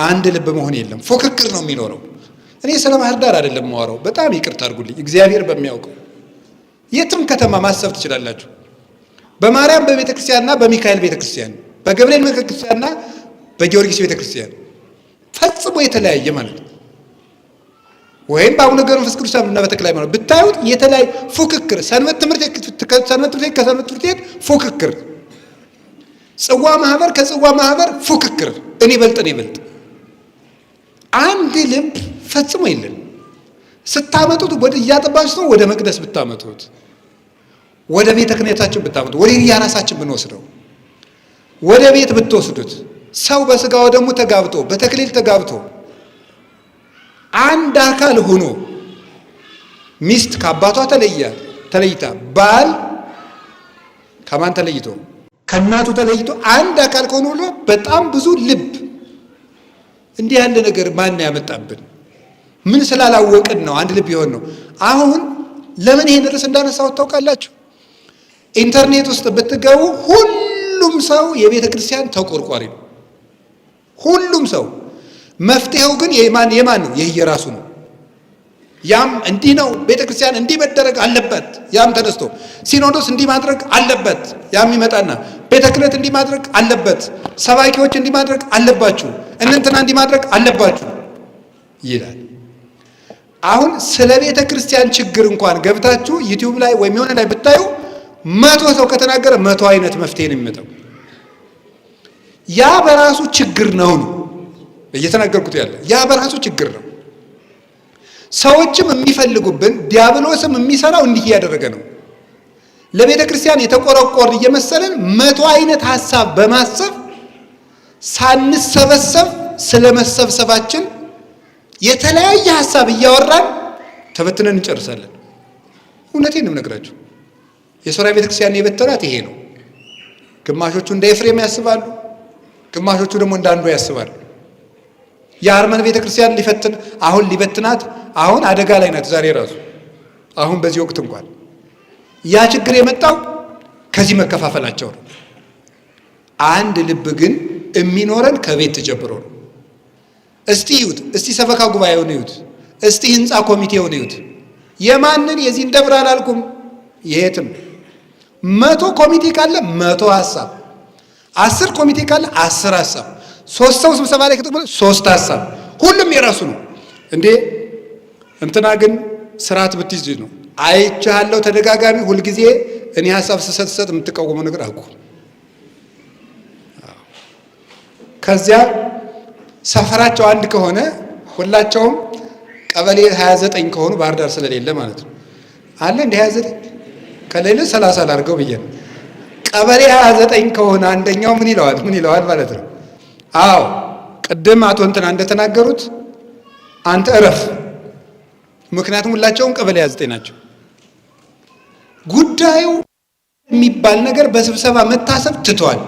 አንድ ልብ መሆን የለም። ፉክክር ነው የሚኖረው። እኔ ስለ ባህር ዳር አይደለም የማወራው። በጣም ይቅርታ አድርጉልኝ። እግዚአብሔር በሚያውቀው የትም ከተማ ማሰብ ትችላላችሁ። በማርያም በቤተ ክርስቲያንና በሚካኤል ቤተ ክርስቲያን፣ በገብርኤል ቤተ ክርስቲያንና በጊዮርጊስ ቤተ ክርስቲያን ፈጽሞ የተለያየ ማለት ነው። ወይም በአቡነ ገብረ መንፈስ ቅዱስ እና በተክለ ሃይማኖት ብታዩት የተለያየ ፉክክር፣ ሰንበት ትምህርት ቤት ከሰንበት ትምህርት ቤት ፉክክር፣ ጽዋ ማህበር ከጽዋ ማህበር ፉክክር፣ እኔ በልጥ። አንድ ልብ ፈጽሞ የለን። ስታመጡት ወደ እያጠባችሁ ወደ መቅደስ ብታመጡት፣ ወደ ቤተ ክህነታችን ብታመጡት፣ ወደ የራሳችን ብንወስደው፣ ወደ ቤት ብትወስዱት፣ ሰው በስጋ ወደሙ ተጋብቶ በተክሊል ተጋብቶ አንድ አካል ሆኖ ሚስት ከአባቷ ተለይታ ባል ከማን ተለይቶ ከእናቱ ተለይቶ አንድ አካል ከሆኑ ብሎ በጣም ብዙ ልብ። እንዲህ ያለ ነገር ማን ያመጣብን? ምን ስላላወቅን ነው አንድ ልብ የሆን ነው? አሁን ለምን ይሄን ርዕስ እንዳነሳሁት ታውቃላችሁ? ኢንተርኔት ውስጥ ብትገቡ ሁሉም ሰው የቤተ ክርስቲያን ተቆርቋሪ ነው። ሁሉም ሰው። መፍትሄው ግን የማን ነው? የየራሱ ነው። ያም እንዲህ ነው፣ ቤተ ክርስቲያን እንዲህ መደረግ አለበት፣ ያም ተነስቶ ሲኖዶስ እንዲህ ማድረግ አለበት፣ ያም ይመጣና ቤተ ክህነት እንዲህ ማድረግ አለበት፣ ሰባኪዎች እንዲህ ማድረግ አለባችሁ፣ እንትና እንዲህ ማድረግ አለባችሁ ይላል። አሁን ስለ ቤተ ክርስቲያን ችግር እንኳን ገብታችሁ ዩቲዩብ ላይ ወይም የሆነ ላይ ብታዩ 100 ሰው ከተናገረ 100 አይነት መፍትሄ ነው የሚመጣው። ያ በራሱ ችግር ነው እየተናገርኩት ያለ። ያ በራሱ ችግር ነው። ሰዎችም የሚፈልጉብን ዲያብሎስም የሚሰራው እንዲህ እያደረገ ነው። ለቤተ ክርስቲያን የተቆረቆር እየመሰለን 100 አይነት ሐሳብ በማሰብ ሳንሰበሰብ ስለ መሰብሰባችን የተለያየ ሐሳብ እያወራን ተበትነን እንጨርሳለን። እውነቴን ነው የምነግራችሁ። የሶርያ ቤተ ክርስቲያን የበተናት ይሄ ነው። ግማሾቹ እንደ ኤፍሬም ያስባሉ፣ ግማሾቹ ደግሞ እንዳንዱ ያስባሉ። የአርመን ቤተ ክርስቲያን ሊበትናት አሁን አደጋ ላይ ናት። ዛሬ ራሱ አሁን በዚህ ወቅት እንኳን ያ ችግር የመጣው ከዚህ መከፋፈላቸው ነው። አንድ ልብ ግን የሚኖረን ከቤት ተጀምሮ ነው። እስቲ ይዩት፣ እስቲ ሰበካ ጉባኤውን ይዩት፣ እስቲ ህንፃ ኮሚቴውን ይዩት። የማንን የዚህን ደብር አላልኩም፣ የትም 100 ኮሚቴ ካለ 100 ሐሳብ፣ 10 ኮሚቴ ካለ 10 ሐሳብ፣ 3 ሰው ስብሰባ ላይ ከተቀመጠ 3 ሐሳብ፣ ሁሉም የራሱ ነው። እንዴ እንትና ግን ስርዓት ብትይዝ ነው። አይቻለሁ ተደጋጋሚ ሁልጊዜ እኔ ሐሳብ ስሰጥ የምትቃወመው ነገር አልኩ። ከዚያ ሰፈራቸው አንድ ከሆነ ሁላቸውም ቀበሌ 29 ከሆኑ ባህር ዳር ስለሌለ ማለት ነው አለ እንደ 29 ከሌለ 30 ላድርገው ብዬ ነው። ቀበሌ 29 ከሆነ አንደኛው ምን ይለዋል ማለት ነው። አዎ ቅድም አቶ እንትና እንደተናገሩት አንተ እረፍ። ምክንያቱም ሁላቸውም ቀበሌ 29 ናቸው። ጉዳዩ የሚባል ነገር በስብሰባ መታሰብ ትቷል።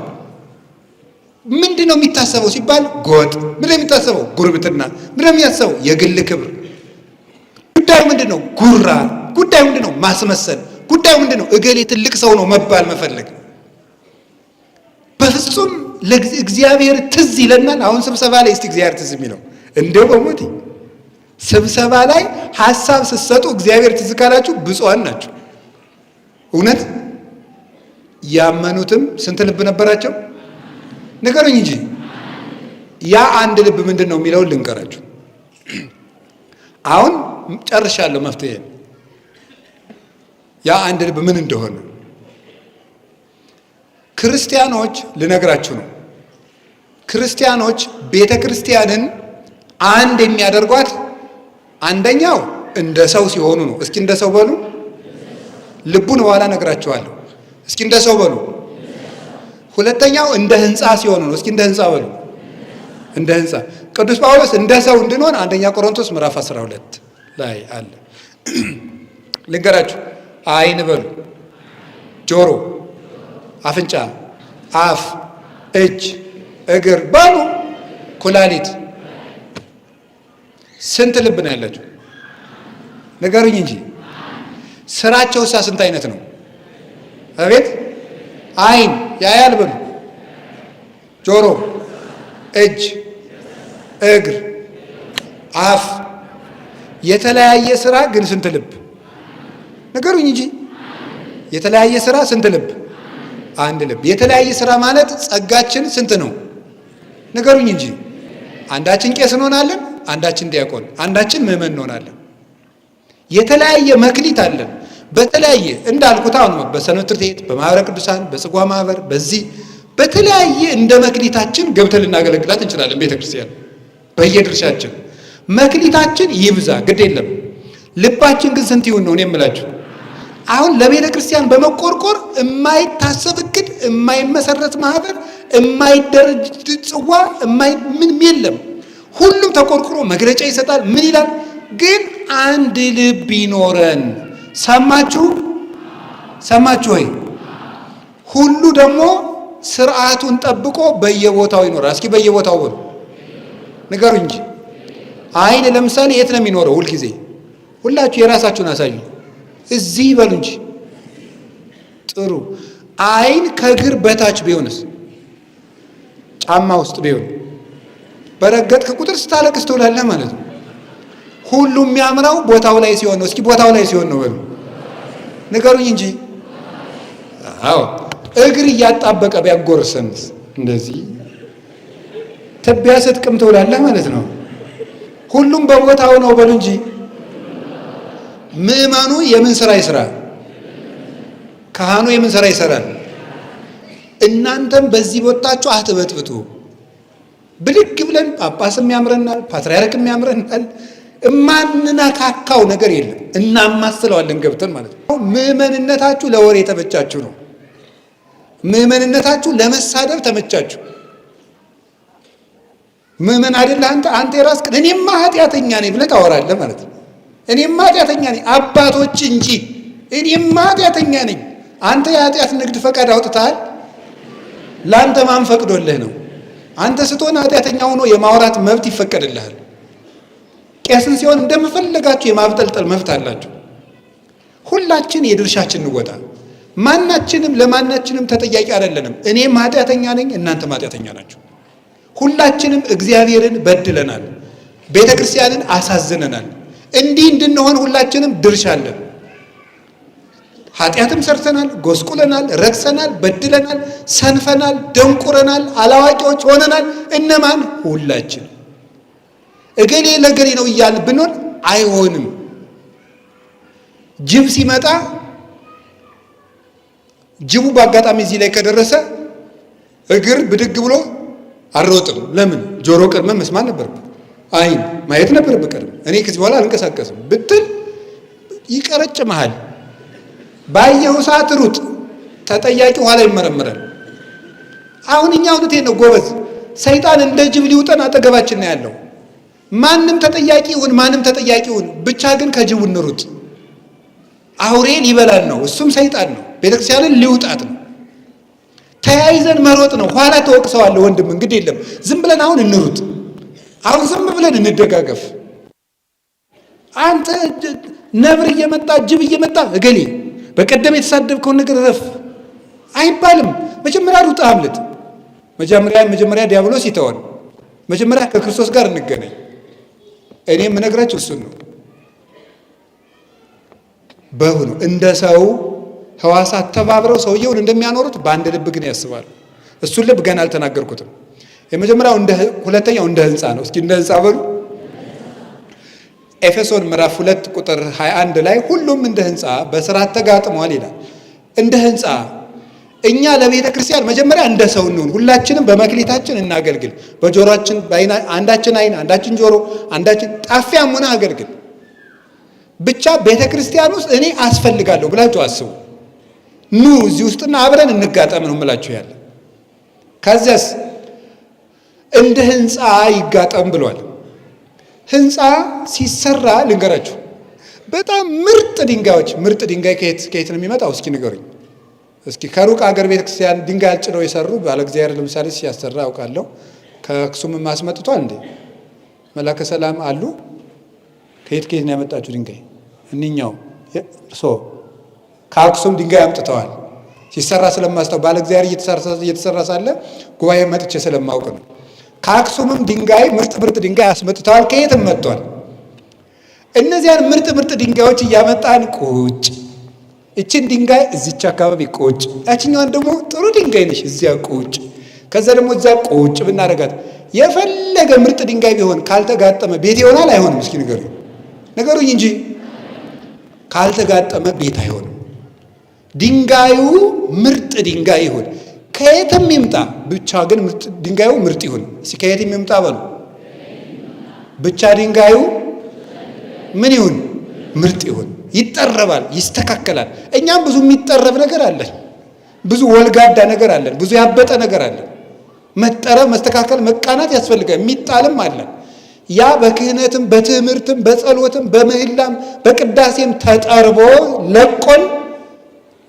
ምንድነው የሚታሰበው ሲባል ጎጥ፣ ምንድነው የሚታሰበው ጉርብትና፣ ምንድነው የሚታሰበው የግል ክብር። ጉዳዩ ምንድነው? ጉራ። ጉዳዩ ምንድነው? ማስመሰል። ጉዳዩ ምንድነው? እገሌ ትልቅ ሰው ነው መባል መፈለግ። በፍጹም ለእግዚአብሔር ትዝ ይለናል። አሁን ስብሰባ ላይ እስቲ እግዚአብሔር ትዝ የሚለው እንደው በሞት ስብሰባ ላይ ሐሳብ ስትሰጡ እግዚአብሔር ትዝ ካላችሁ ብፁዓን ናቸው። እውነት ያመኑትም ስንት ልብ ነበራቸው? ንገሩኝ እንጂ። ያ አንድ ልብ ምንድን ነው የሚለውን ልንገራችሁ። አሁን ጨርሻለሁ መፍትሄ። ያ አንድ ልብ ምን እንደሆነ ክርስቲያኖች ልነግራችሁ ነው። ክርስቲያኖች ቤተ ክርስቲያንን አንድ የሚያደርጓት አንደኛው እንደ ሰው ሲሆኑ ነው። እስኪ እንደ ሰው በሉ። ልቡን በኋላ ነግራችኋለሁ። እስኪ እንደ ሰው በሉ። ሁለተኛው እንደ ህንፃ ሲሆን ነው። እስኪ እንደ ህንፃ በሉ። እንደ ህንፃ ቅዱስ ጳውሎስ እንደ ሰው እንድንሆን አንደኛ ቆሮንቶስ ምዕራፍ 12 ላይ አለ። ልንገራችሁ። አይን በሉ፣ ጆሮ፣ አፍንጫ፣ አፍ፣ እጅ፣ እግር በሉ፣ ኩላሊት። ስንት ልብ ነው ያላችሁ? ንገሩኝ እንጂ። ስራቸውሳ ስንት አይነት ነው? አቤት። አይን ያያል በሉ፣ ጆሮ፣ እጅ፣ እግር፣ አፍ። የተለያየ ስራ ግን ስንት ልብ? ንገሩኝ እንጂ። የተለያየ ስራ ስንት ልብ? አንድ ልብ። የተለያየ ስራ ማለት ጸጋችን ስንት ነው? ንገሩኝ እንጂ። አንዳችን ቄስ እንሆናለን፣ አንዳችን ዲያቆን፣ አንዳችን ምዕመን እንሆናለን። የተለያየ መክሊት አለን። በተለያየ እንዳልኩት አሁን በሰንበት ትምህርት ቤት፣ በማህበረ ቅዱሳን፣ በጽዋ ማህበር፣ በዚህ በተለያየ እንደ መክሊታችን ገብተን ልናገለግላት እንችላለን። ቤተክርስቲያን በየድርሻችን መክሊታችን ይብዛ ግድ የለም። ልባችን ግን ስንት ይሁን ነው እኔ የምላችሁ። አሁን ለቤተ ክርስቲያን በመቆርቆር የማይታሰብ እቅድ፣ የማይመሰረት ማህበር፣ የማይደረጅ ጽዋ፣ ምንም የለም። ሁሉም ተቆርቁሮ መግለጫ ይሰጣል። ምን ይላል? ግን አንድ ልብ ይኖረን። ሰማችሁ? ሰማችሁ ወይ? ሁሉ ደግሞ ስርዓቱን ጠብቆ በየቦታው ይኖራል። እስኪ በየቦታው በሉ ንገሩ እንጂ። አይን ለምሳሌ የት ነው የሚኖረው? ሁልጊዜ ሁላችሁ የራሳችሁን አሳዩ። እዚህ በሉ እንጂ። ጥሩ። አይን ከእግር በታች ቢሆንስ? ጫማ ውስጥ ቢሆን በረገጥክ ቁጥር ስታለቅስ ትውላለህ ማለት ነው። ሁሉም የሚያምረው ቦታው ላይ ሲሆን ነው። እስኪ ቦታው ላይ ሲሆን ነው በሉ ንገሩኝ እንጂ። አዎ እግር እያጣበቀ ቢያጎርሰንስ? እንደዚህ ትቢያ ስትቅም ትውላለህ ማለት ነው። ሁሉም በቦታው ነው በሉ እንጂ። ምዕመኑ የምን ስራ ይስራ? ካህኑ የምን ስራ ይሰራል? እናንተም በዚህ ቦታችሁ አትበጥብጡ። ብድግ ብለን ጳጳስም ያምረናል፣ ፓትርያርክም ያምረናል። እማንነካካው ነገር የለም። እናማስለዋለን ገብተን ማለት ነው። ምዕመንነታችሁ ለወሬ ተመቻችሁ ነው። ምዕመንነታችሁ ለመሳደብ ተመቻችሁ። ምዕመን አይደለህ አንተ የራስህን እኔማ ኃጢአተኛ ነኝ ብለህ ታወራለህ ማለት ነው። እኔማ ኃጢአተኛ ነኝ አባቶች እንጂ እኔማ ኃጢአተኛ ነኝ። አንተ የኃጢአት ንግድ ፈቃድ አውጥተሃል። ለአንተ ማን ፈቅዶልህ ነው? አንተ ስትሆን ኃጢአተኛ ሆኖ የማውራት መብት ይፈቀድልሃል። ቄስን ሲሆን እንደምፈልጋችሁ የማብጠልጠል መብት አላችሁ። ሁላችን የድርሻችን እንወጣ። ማናችንም ለማናችንም ተጠያቂ አይደለንም። እኔም ኃጢአተኛ ነኝ፣ እናንተም ኃጢአተኛ ናችሁ። ሁላችንም እግዚአብሔርን በድለናል፣ ቤተ ክርስቲያንን አሳዝነናል። እንዲህ እንድንሆን ሁላችንም ድርሻ አለን። ኃጢአትም ሰርተናል፣ ጎስቁለናል፣ ረክሰናል፣ በድለናል፣ ሰንፈናል፣ ደንቁረናል፣ አላዋቂዎች ሆነናል። እነማን? ሁላችን። እገሌ ለገሌ ነው እያልን ብንሆን አይሆንም። ጅብ ሲመጣ ጅቡ በአጋጣሚ እዚህ ላይ ከደረሰ እግር ብድግ ብሎ አልሮጥም። ለምን? ጆሮ ቀድመህ መስማት ነበረብህ፣ አይን ማየት ነበረብህ ቀድመህ። እኔ ከዚህ በኋላ አልንቀሳቀስም ብትል ይቀረጭምሃል። ባየው ሰዓት ሩጥ፣ ተጠያቂ ኋላ ይመረምራል። አሁን እኛ እውነቴን ነው ጎበዝ፣ ሰይጣን እንደ ጅብ ሊውጠን አጠገባችን ነው ያለው። ማንም ተጠያቂ ይሁን ማንም ተጠያቂ ይሁን፣ ብቻ ግን ከጅቡ እንሩጥ። አውሬ ሊበላን ነው፣ እሱም ሰይጣን ነው። ቤተክርስቲያንን ሊውጣት ነው። ተያይዘን መሮጥ ነው። ኋላ ተወቅሰዋለሁ ወንድም፣ እንግዲህ የለም ዝም ብለን አሁን እንሩጥ። አሁን ዝም ብለን እንደጋገፍ። አንተ ነብር እየመጣ ጅብ እየመጣ እገሌ በቀደም የተሳደብከውን ነገር ረፍ አይባልም። መጀመሪያ ሩጥ፣ አምልጥ። መጀመሪያ ዲያብሎስ ይተወን። መጀመሪያ ከክርስቶስ ጋር እንገናኝ። እኔ የምነግራችሁ እሱን ነው። በሁሉ እንደ ሰው ሕዋሳት ተባብረው ሰውየውን እንደሚያኖሩት በአንድ ልብ ግን ያስባሉ። እሱን ልብ ገና አልተናገርኩትም። የመጀመሪያው ሁለተኛው እንደ ህንፃ ነው። እስኪ እንደ ህንፃ በሉ። ኤፌሶን ምዕራፍ 2 ቁጥር 21 ላይ ሁሉም እንደ ህንፃ በስርዓት ተጋጥሟል ይላል። እንደ ህንፃ እኛ ለቤተ ክርስቲያን መጀመሪያ እንደ ሰው እንሁን። ሁላችንም በመክሊታችን እናገልግል። በጆሮአችን አንዳችን አይን፣ አንዳችን ጆሮ፣ አንዳችን ጣፊያም ሆነ አገልግል። ብቻ ቤተ ክርስቲያን ውስጥ እኔ አስፈልጋለሁ ብላችሁ አስቡ። ኑ እዚህ ውስጥና አብረን እንጋጠም ነው የምላችሁ ያለ። ከዚያስ እንደ ህንፃ ይጋጠም ብሏል። ህንፃ ሲሰራ ልንገራችሁ፣ በጣም ምርጥ ድንጋዮች። ምርጥ ድንጋይ ከየት ነው የሚመጣው? እስኪ ንገሩኝ። እስኪ ከሩቅ አገር ቤተክርስቲያን ድንጋይ አጭነው የሰሩ ባለ እግዚአብሔር ለምሳሌ ሲያሰራ አውቃለሁ። ከአክሱም ማስመጥቷል እንዴ? መላከ ሰላም አሉ። ከየት ነው ያመጣችሁ ድንጋይ? እኒኛው እርሶ ከአክሱም ድንጋይ አምጥተዋል። ሲሰራ ስለማስተው ባለ እግዚአብሔር እየተሰራ ሳለ ጉባኤ መጥቼ ስለማውቅ ነው። ከአክሱምም ድንጋይ ምርጥ ድንጋይ አስመጥተዋል። ከየትም መጥቷል። እነዚያን ምርጥ ድንጋዮች እያመጣን ቁጭ፣ እችን ድንጋይ እዚች አካባቢ ቁጭ፣ ያችኛዋን ደግሞ ጥሩ ድንጋይ ነሽ እዚያ ቁጭ፣ ከዛ ደግሞ እዚያ ቁጭ ብናደርጋት የፈለገ ምርጥ ድንጋይ ቢሆን ካልተጋጠመ ቤት ይሆናል አይሆንም? እስኪ ንገሩኝ እንጂ ካልተጋጠመ ቤት አይሆንም። ድንጋዩ ምርጥ ድንጋይ ይሁን፣ ከየትም ይምጣ፣ ብቻ ግን ድንጋዩ ምርጥ ይሁን። እስኪ ከየትም ይምጣ በሉ፣ ብቻ ድንጋዩ ምን ይሁን? ምርጥ ይሁን። ይጠረባል፣ ይስተካከላል። እኛም ብዙ የሚጠረብ ነገር አለን፣ ብዙ ወልጋዳ ነገር አለን፣ ብዙ ያበጠ ነገር አለን። መጠረብ፣ መስተካከል፣ መቃናት ያስፈልጋል። የሚጣልም አለን። ያ በክህነትም በትምህርትም በጸሎትም በምህላም በቅዳሴም ተጠርቦ ለቆን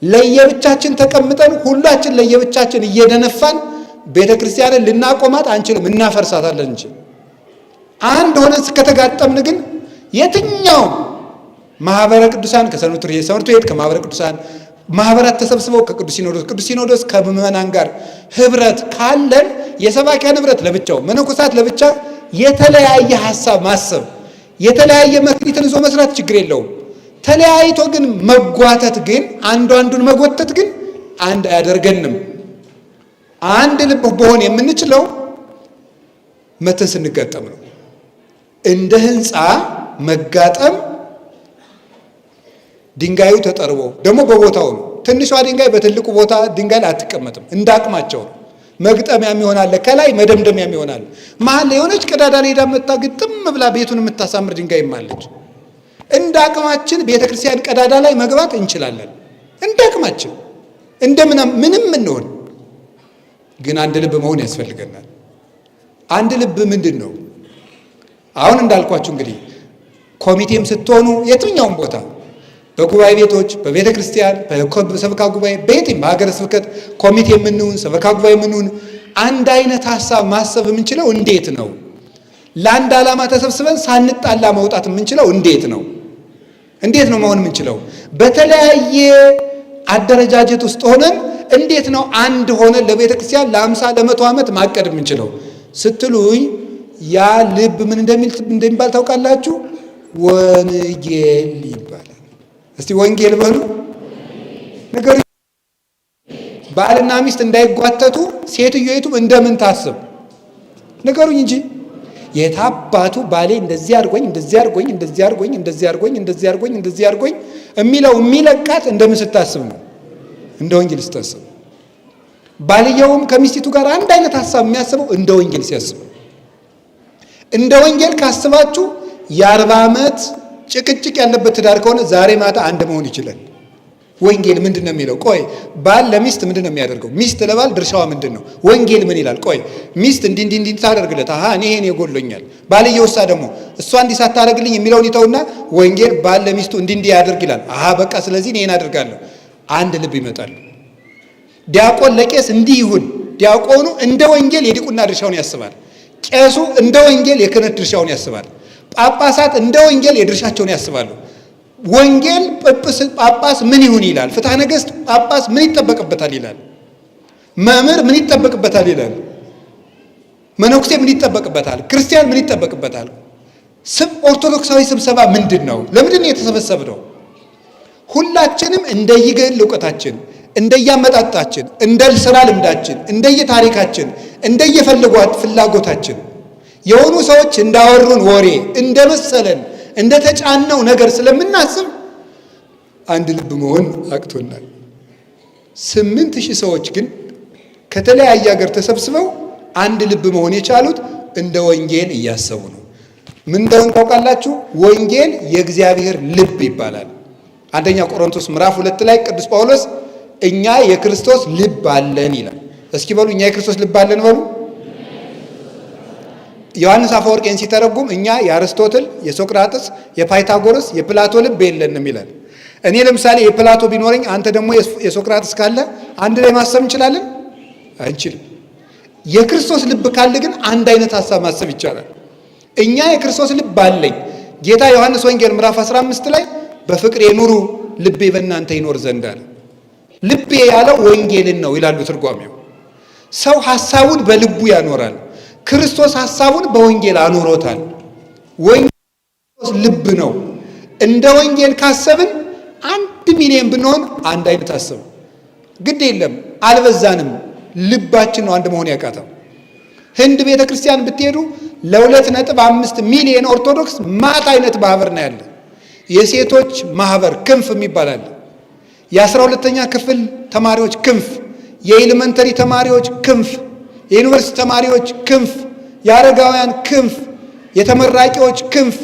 ለየብቻችን ተቀምጠን ሁላችን ለየብቻችን እየደነፋን ቤተ ክርስቲያንን ልናቆማት አንችልም፣ እናፈርሳታለን እንጂ። አንድ ሆነን እስከተጋጠምን ግን የትኛውም ማህበረ ቅዱሳን ከሰንበት ቤት ከማህበረ ቅዱሳን ማህበራት ተሰብስበው ቅዱስ ሲኖዶስ ከምዕመናን ጋር ህብረት ካለን የሰባኪያን ህብረት ለብቻው መነኮሳት ለብቻ የተለያየ ሐሳብ ማሰብ የተለያየ መክሊትን ይዞ መስራት ችግር የለውም። ተለያይቶ ግን መጓተት ግን አንዱን መጎተት ግን አንድ አያደርገንም። አንድ ልብ በሆን የምንችለው መተን ስንጋጠም ነው። እንደ ህንፃ መጋጠም ድንጋዩ ተጠርቦ ደግሞ በቦታው ነው። ትንሿ ድንጋይ በትልቁ ቦታ ድንጋይ ላይ አትቀመጥም። እንዳቅማቸው ነው። መግጠሚያም ይሆናል፣ ከላይ መደምደሚያም ይሆናል። መሀል ላይ የሆነች ቀዳዳ ላይ ሄዳ መታ ግጥም ብላ ቤቱን የምታሳምር ድንጋይም አለች። እንደ አቅማችን ቤተክርስቲያን ቀዳዳ ላይ መግባት እንችላለን። እንደ አቅማችን ምንም እንሆን፣ ግን አንድ ልብ መሆን ያስፈልገናል። አንድ ልብ ምንድን ነው? አሁን እንዳልኳችሁ እንግዲህ ኮሚቴም ስትሆኑ የትኛውም ቦታ በጉባኤ ቤቶች፣ በቤተ ክርስቲያን፣ በሰበካ ጉባኤ፣ በየትም በሀገረ ስብከት ኮሚቴ የምንሆን ሰበካ ጉባኤ የምንሆን አንድ አይነት ሀሳብ ማሰብ የምንችለው እንዴት ነው? ለአንድ ዓላማ ተሰብስበን ሳንጣላ መውጣት የምንችለው እንዴት ነው? እንዴት ነው መሆን የምንችለው? በተለያየ አደረጃጀት ውስጥ ሆነን እንዴት ነው አንድ ሆነን ለቤተ ክርስቲያን ለ50 ለ100 ዓመት ማቀድ የምንችለው ስትሉኝ ያ ልብ ምን እንደሚባል ታውቃላችሁ? ወንጌል ይባላል። እስቲ ወንጌል በሉ ነገሩ። ባልና ሚስት እንዳይጓተቱ ሴትዮይቱም እንደምን ታስብ ነገሩኝ እንጂ የታባቱ ባሌ እንደዚህ አድርጎኝ የሚለው የሚለቃት እንደምን ስታስብ ነው? እንደ ወንጌል ስታስብ። ባልየውም ከሚስቲቱ ጋር አንድ አይነት ሐሳብ የሚያስበው እንደ ወንጌል ሲያስብ። እንደ ወንጌል ካስባችሁ የ40 ዓመት ጭቅጭቅ ያለበት ትዳር ከሆነ ዛሬ ማታ አንድ መሆን ይችላል። ወንጌል ምንድን ነው የሚለው? ቆይ ባል ለሚስት ምንድን ነው የሚያደርገው? ሚስት ለባል ድርሻዋ ምንድን ነው? ወንጌል ምን ይላል? ቆይ ሚስት እንዲህ ታደርግለት፣ እኔ ይሄን ይጎሎኛል። ባልየውሳ ደግሞ እሷ እንዲህ ሳታደርግልኝ የሚለውን ይተውና ወንጌል ባል ለሚስቱ እንዲህ ያደርግ ይላል። በቃ ስለዚህ እኔን አደርጋለሁ። አንድ ልብ ይመጣል። ዲያቆን ለቄስ እንዲህ ይሁን። ዲያቆኑ እንደ ወንጌል የዲቁና ድርሻውን ያስባል። ቄሱ እንደ ወንጌል የክህነት ድርሻውን ያስባል። ጳጳሳት እንደ ወንጌል የድርሻቸውን ያስባሉ። ወንጌል ጳጳስ ምን ይሁን ይላል። ፍትሐ ነገሥት ጳጳስ ምን ይጠበቅበታል ይላል። መምህር ምን ይጠበቅበታል ይላል። መነኩሴ ምን ይጠበቅበታል? ክርስቲያን ምን ይጠበቅበታል? ኦርቶዶክሳዊ ስብሰባ ምንድን ነው? ለምንድን ነው የተሰበሰብነው? ሁላችንም እንደየግል እውቀታችን፣ እንደየአመጣጣችን፣ እንደ ስራ ልምዳችን፣ እንደየታሪካችን፣ ፍላጎታችን የሆኑ ሰዎች እንዳወሩን ወሬ እንደመሰለን እንደተጫነው ነገር ስለምናስብ አንድ ልብ መሆን አቅቶናል። 8000 ሰዎች ግን ከተለያየ ሀገር ተሰብስበው አንድ ልብ መሆን የቻሉት እንደ ወንጌል እያሰቡ ነው። ምን እንደሆነ ታውቃላችሁ? ወንጌል የእግዚአብሔር ልብ ይባላል። አንደኛ ቆሮንቶስ ምዕራፍ 2 ላይ ቅዱስ ጳውሎስ እኛ የክርስቶስ ልብ አለን ይላል። እስኪ በሉ እኛ የክርስቶስ ልብ አለን በሉ። ዮሐንስ አፈወርቄን ሲተረጉም እኛ የአርስቶትል፣ የሶቅራጥስ፣ የፓይታጎረስ፣ የፕላቶ ልብ የለንም ይላል። እኔ ለምሳሌ የፕላቶ ቢኖረኝ አንተ ደግሞ የሶቅራጥስ ካለ አንድ ላይ ማሰብ እንችላለን? አንችልም። የክርስቶስ ልብ ካለ ግን አንድ አይነት ሐሳብ ማሰብ ይቻላል። እኛ የክርስቶስ ልብ አለኝ። ጌታ ዮሐንስ ወንጌል ምዕራፍ 15 ላይ በፍቅር የኑሩ ልቤ በእናንተ ይኖር ዘንድ አለ። ልቤ ያለው ወንጌልን ነው ይላሉ ትርጓሜው። ሰው ሐሳቡን በልቡ ያኖራል። ክርስቶስ ሐሳቡን በወንጌል አኖሮታል። ወንጌል ልብ ነው። እንደ ወንጌል ካሰብን 1 ሚሊዮን ብንሆን አንድ አይነት አሰብ ግድ የለም አልበዛንም። ልባችን ነው አንድ መሆን ያቃተው። ህንድ ቤተ ክርስቲያን ብትሄዱ ለ2.5 ሚሊዮን ኦርቶዶክስ ማት አይነት ማህበር ነው ያለ። የሴቶች ማህበር ክንፍ የሚባል አለ። የ12ኛ ክፍል ተማሪዎች ክንፍ፣ የኤሌመንተሪ ተማሪዎች ክንፍ፣ የዩኒቨርሲቲ ተማሪዎች ክንፍ፣ የአረጋውያን ክንፍ፣ የተመራቂዎች ክንፍ፣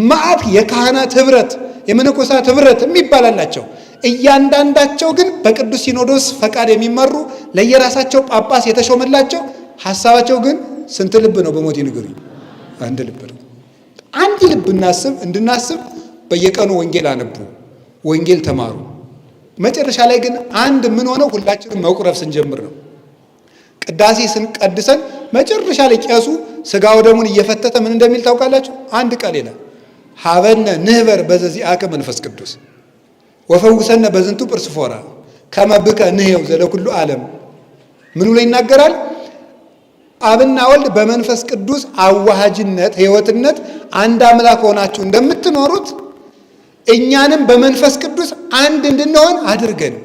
ማዕት የካህናት ህብረት፣ የመነኮሳት ህብረት የሚባላላቸው እያንዳንዳቸው ግን በቅዱስ ሲኖዶስ ፈቃድ የሚመሩ ለየራሳቸው ጳጳስ የተሾመላቸው ሐሳባቸው ግን ስንት ልብ ነው? በሞት ንገሩኝ። አንድ ልብ ነው። አንድ ልብ እንድናስብ በየቀኑ ወንጌል አነቡ፣ ወንጌል ተማሩ። መጨረሻ ላይ ግን አንድ ምን ሆነው ሁላችንም መቁረብ ስንጀምር ነው። ቅዳሴ ስንቀድሰን መጨረሻ ላይ ቄሱ ስጋው ደሙን እየፈተተ ምን እንደሚል ታውቃላችሁ? አንድ ቃል ይላል፣ ሀበነ ንህበር በዘዚአከ መንፈስ ቅዱስ ወፈውሰነ በዝንቱ ጵርስፎራ ከመ ብከ ንሄው ዘለኩሉ ዓለም። ምን ብሎ ይናገራል? አብና ወልድ በመንፈስ ቅዱስ አዋሃጅነት ሕይወትነት አንድ አምላክ ሆናችሁ እንደምትኖሩት እኛንም በመንፈስ ቅዱስ አንድ እንድንሆን አድርገን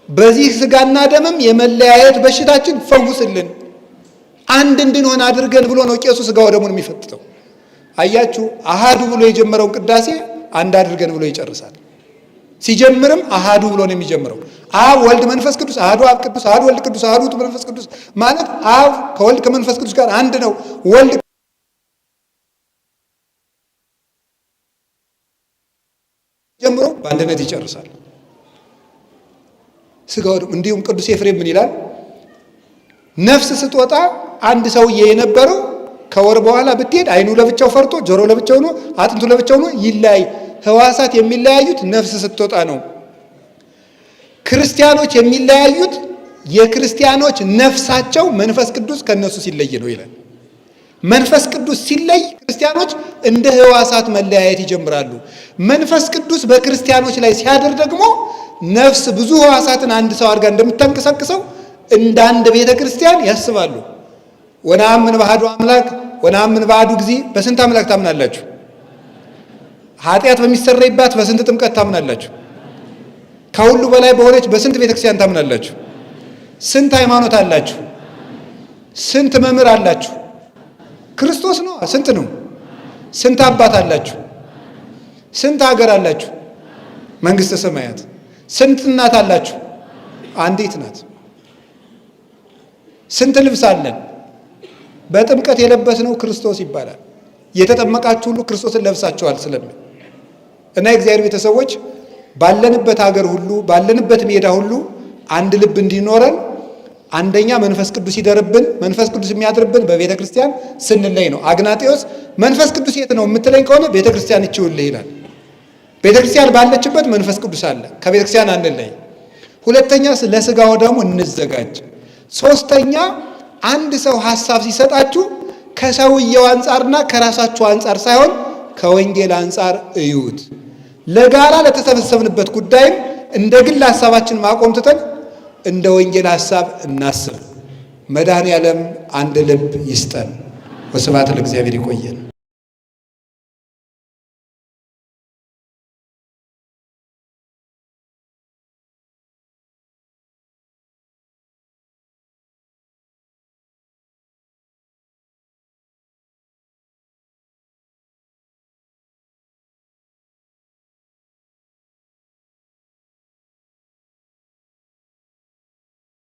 በዚህ ስጋና ደምም የመለያየት በሽታችን ፈውስልን፣ አንድ እንድንሆን አድርገን ብሎ ነው ቄሱ ስጋው ደሙን የሚፈትተው። አያችሁ፣ አሃዱ ብሎ የጀመረውን ቅዳሴ አንድ አድርገን ብሎ ይጨርሳል። ሲጀምርም አሃዱ ብሎ ነው የሚጀምረው። አብ ወልድ መንፈስ ቅዱስ፣ አሃዱ አብ ቅዱስ፣ አሃዱ ወልድ ቅዱስ፣ አሃዱ ውእቱ መንፈስ ቅዱስ ማለት አብ ከወልድ ከመንፈስ ቅዱስ ጋር አንድ ነው። ወልድ ጀምሮ በአንድነት ይጨርሳል። ስጋው እንዲሁም ቅዱስ ኤፍሬም ምን ይላል? ነፍስ ስትወጣ አንድ ሰውዬ የነበረው ከወር በኋላ ብትሄድ አይኑ ለብቻው ፈርጦ፣ ጆሮ ለብቻው ነው፣ አጥንቱ ለብቻው ነው ይለያይ። ህዋሳት የሚለያዩት ነፍስ ስትወጣ ነው። ክርስቲያኖች የሚለያዩት የክርስቲያኖች ነፍሳቸው መንፈስ ቅዱስ ከነሱ ሲለይ ነው ይላል። መንፈስ ቅዱስ ሲለይ ክርስቲያኖች እንደ ህዋሳት መለያየት ይጀምራሉ። መንፈስ ቅዱስ በክርስቲያኖች ላይ ሲያድር ደግሞ ነፍስ ብዙ ህዋሳትን አንድ ሰው አድርጋ እንደምታንቀሳቅሰው እንደ አንድ ቤተ ክርስቲያን ያስባሉ። ወነአምን በአሐዱ አምላክ ወነአምን በአሐዱ ጊዜ። በስንት አምላክ ታምናላችሁ? ኃጢአት በሚሰረይባት በስንት ጥምቀት ታምናላችሁ? ከሁሉ በላይ በሆነች በስንት ቤተክርስቲያን ታምናላችሁ? ስንት ሃይማኖት አላችሁ? ስንት መምህር አላችሁ? ክርስቶስ ነው። ስንት ነው? ስንት አባት አላችሁ? ስንት ሀገር አላችሁ? መንግስተ ሰማያት። ስንት እናት አላችሁ? አንዲት ናት። ስንት ልብስ አለን? በጥምቀት የለበስነው ክርስቶስ ይባላል። የተጠመቃችሁ ሁሉ ክርስቶስን ለብሳችኋል ስለምን እና የእግዚአብሔር ቤተሰቦች ባለንበት ሀገር ሁሉ ባለንበት ሜዳ ሁሉ አንድ ልብ እንዲኖረን አንደኛ መንፈስ ቅዱስ ይደርብን። መንፈስ ቅዱስ የሚያድርብን በቤተ ክርስቲያን ስንለይ ነው። አግናጤዎስ መንፈስ ቅዱስ የት ነው የምትለኝ ከሆነ ቤተ ክርስቲያን ይችውልህ ይላል። ቤተ ክርስቲያን ባለችበት መንፈስ ቅዱስ አለ። ከቤተ ክርስቲያን አንለይ። ሁለተኛ ለስጋው ደግሞ እንዘጋጅ። ሶስተኛ አንድ ሰው ሐሳብ ሲሰጣችሁ ከሰውየው አንጻርና ከራሳችሁ አንጻር ሳይሆን ከወንጌል አንጻር እዩት። ለጋራ ለተሰበሰብንበት ጉዳይም እንደ ግል ሐሳባችን ማቆም ትተን እንደ ወንጌል ሐሳብ እናስብ። መድኃኔዓለም አንድ ልብ ይስጠን። ወስብሐት ለእግዚአብሔር። ይቆየን።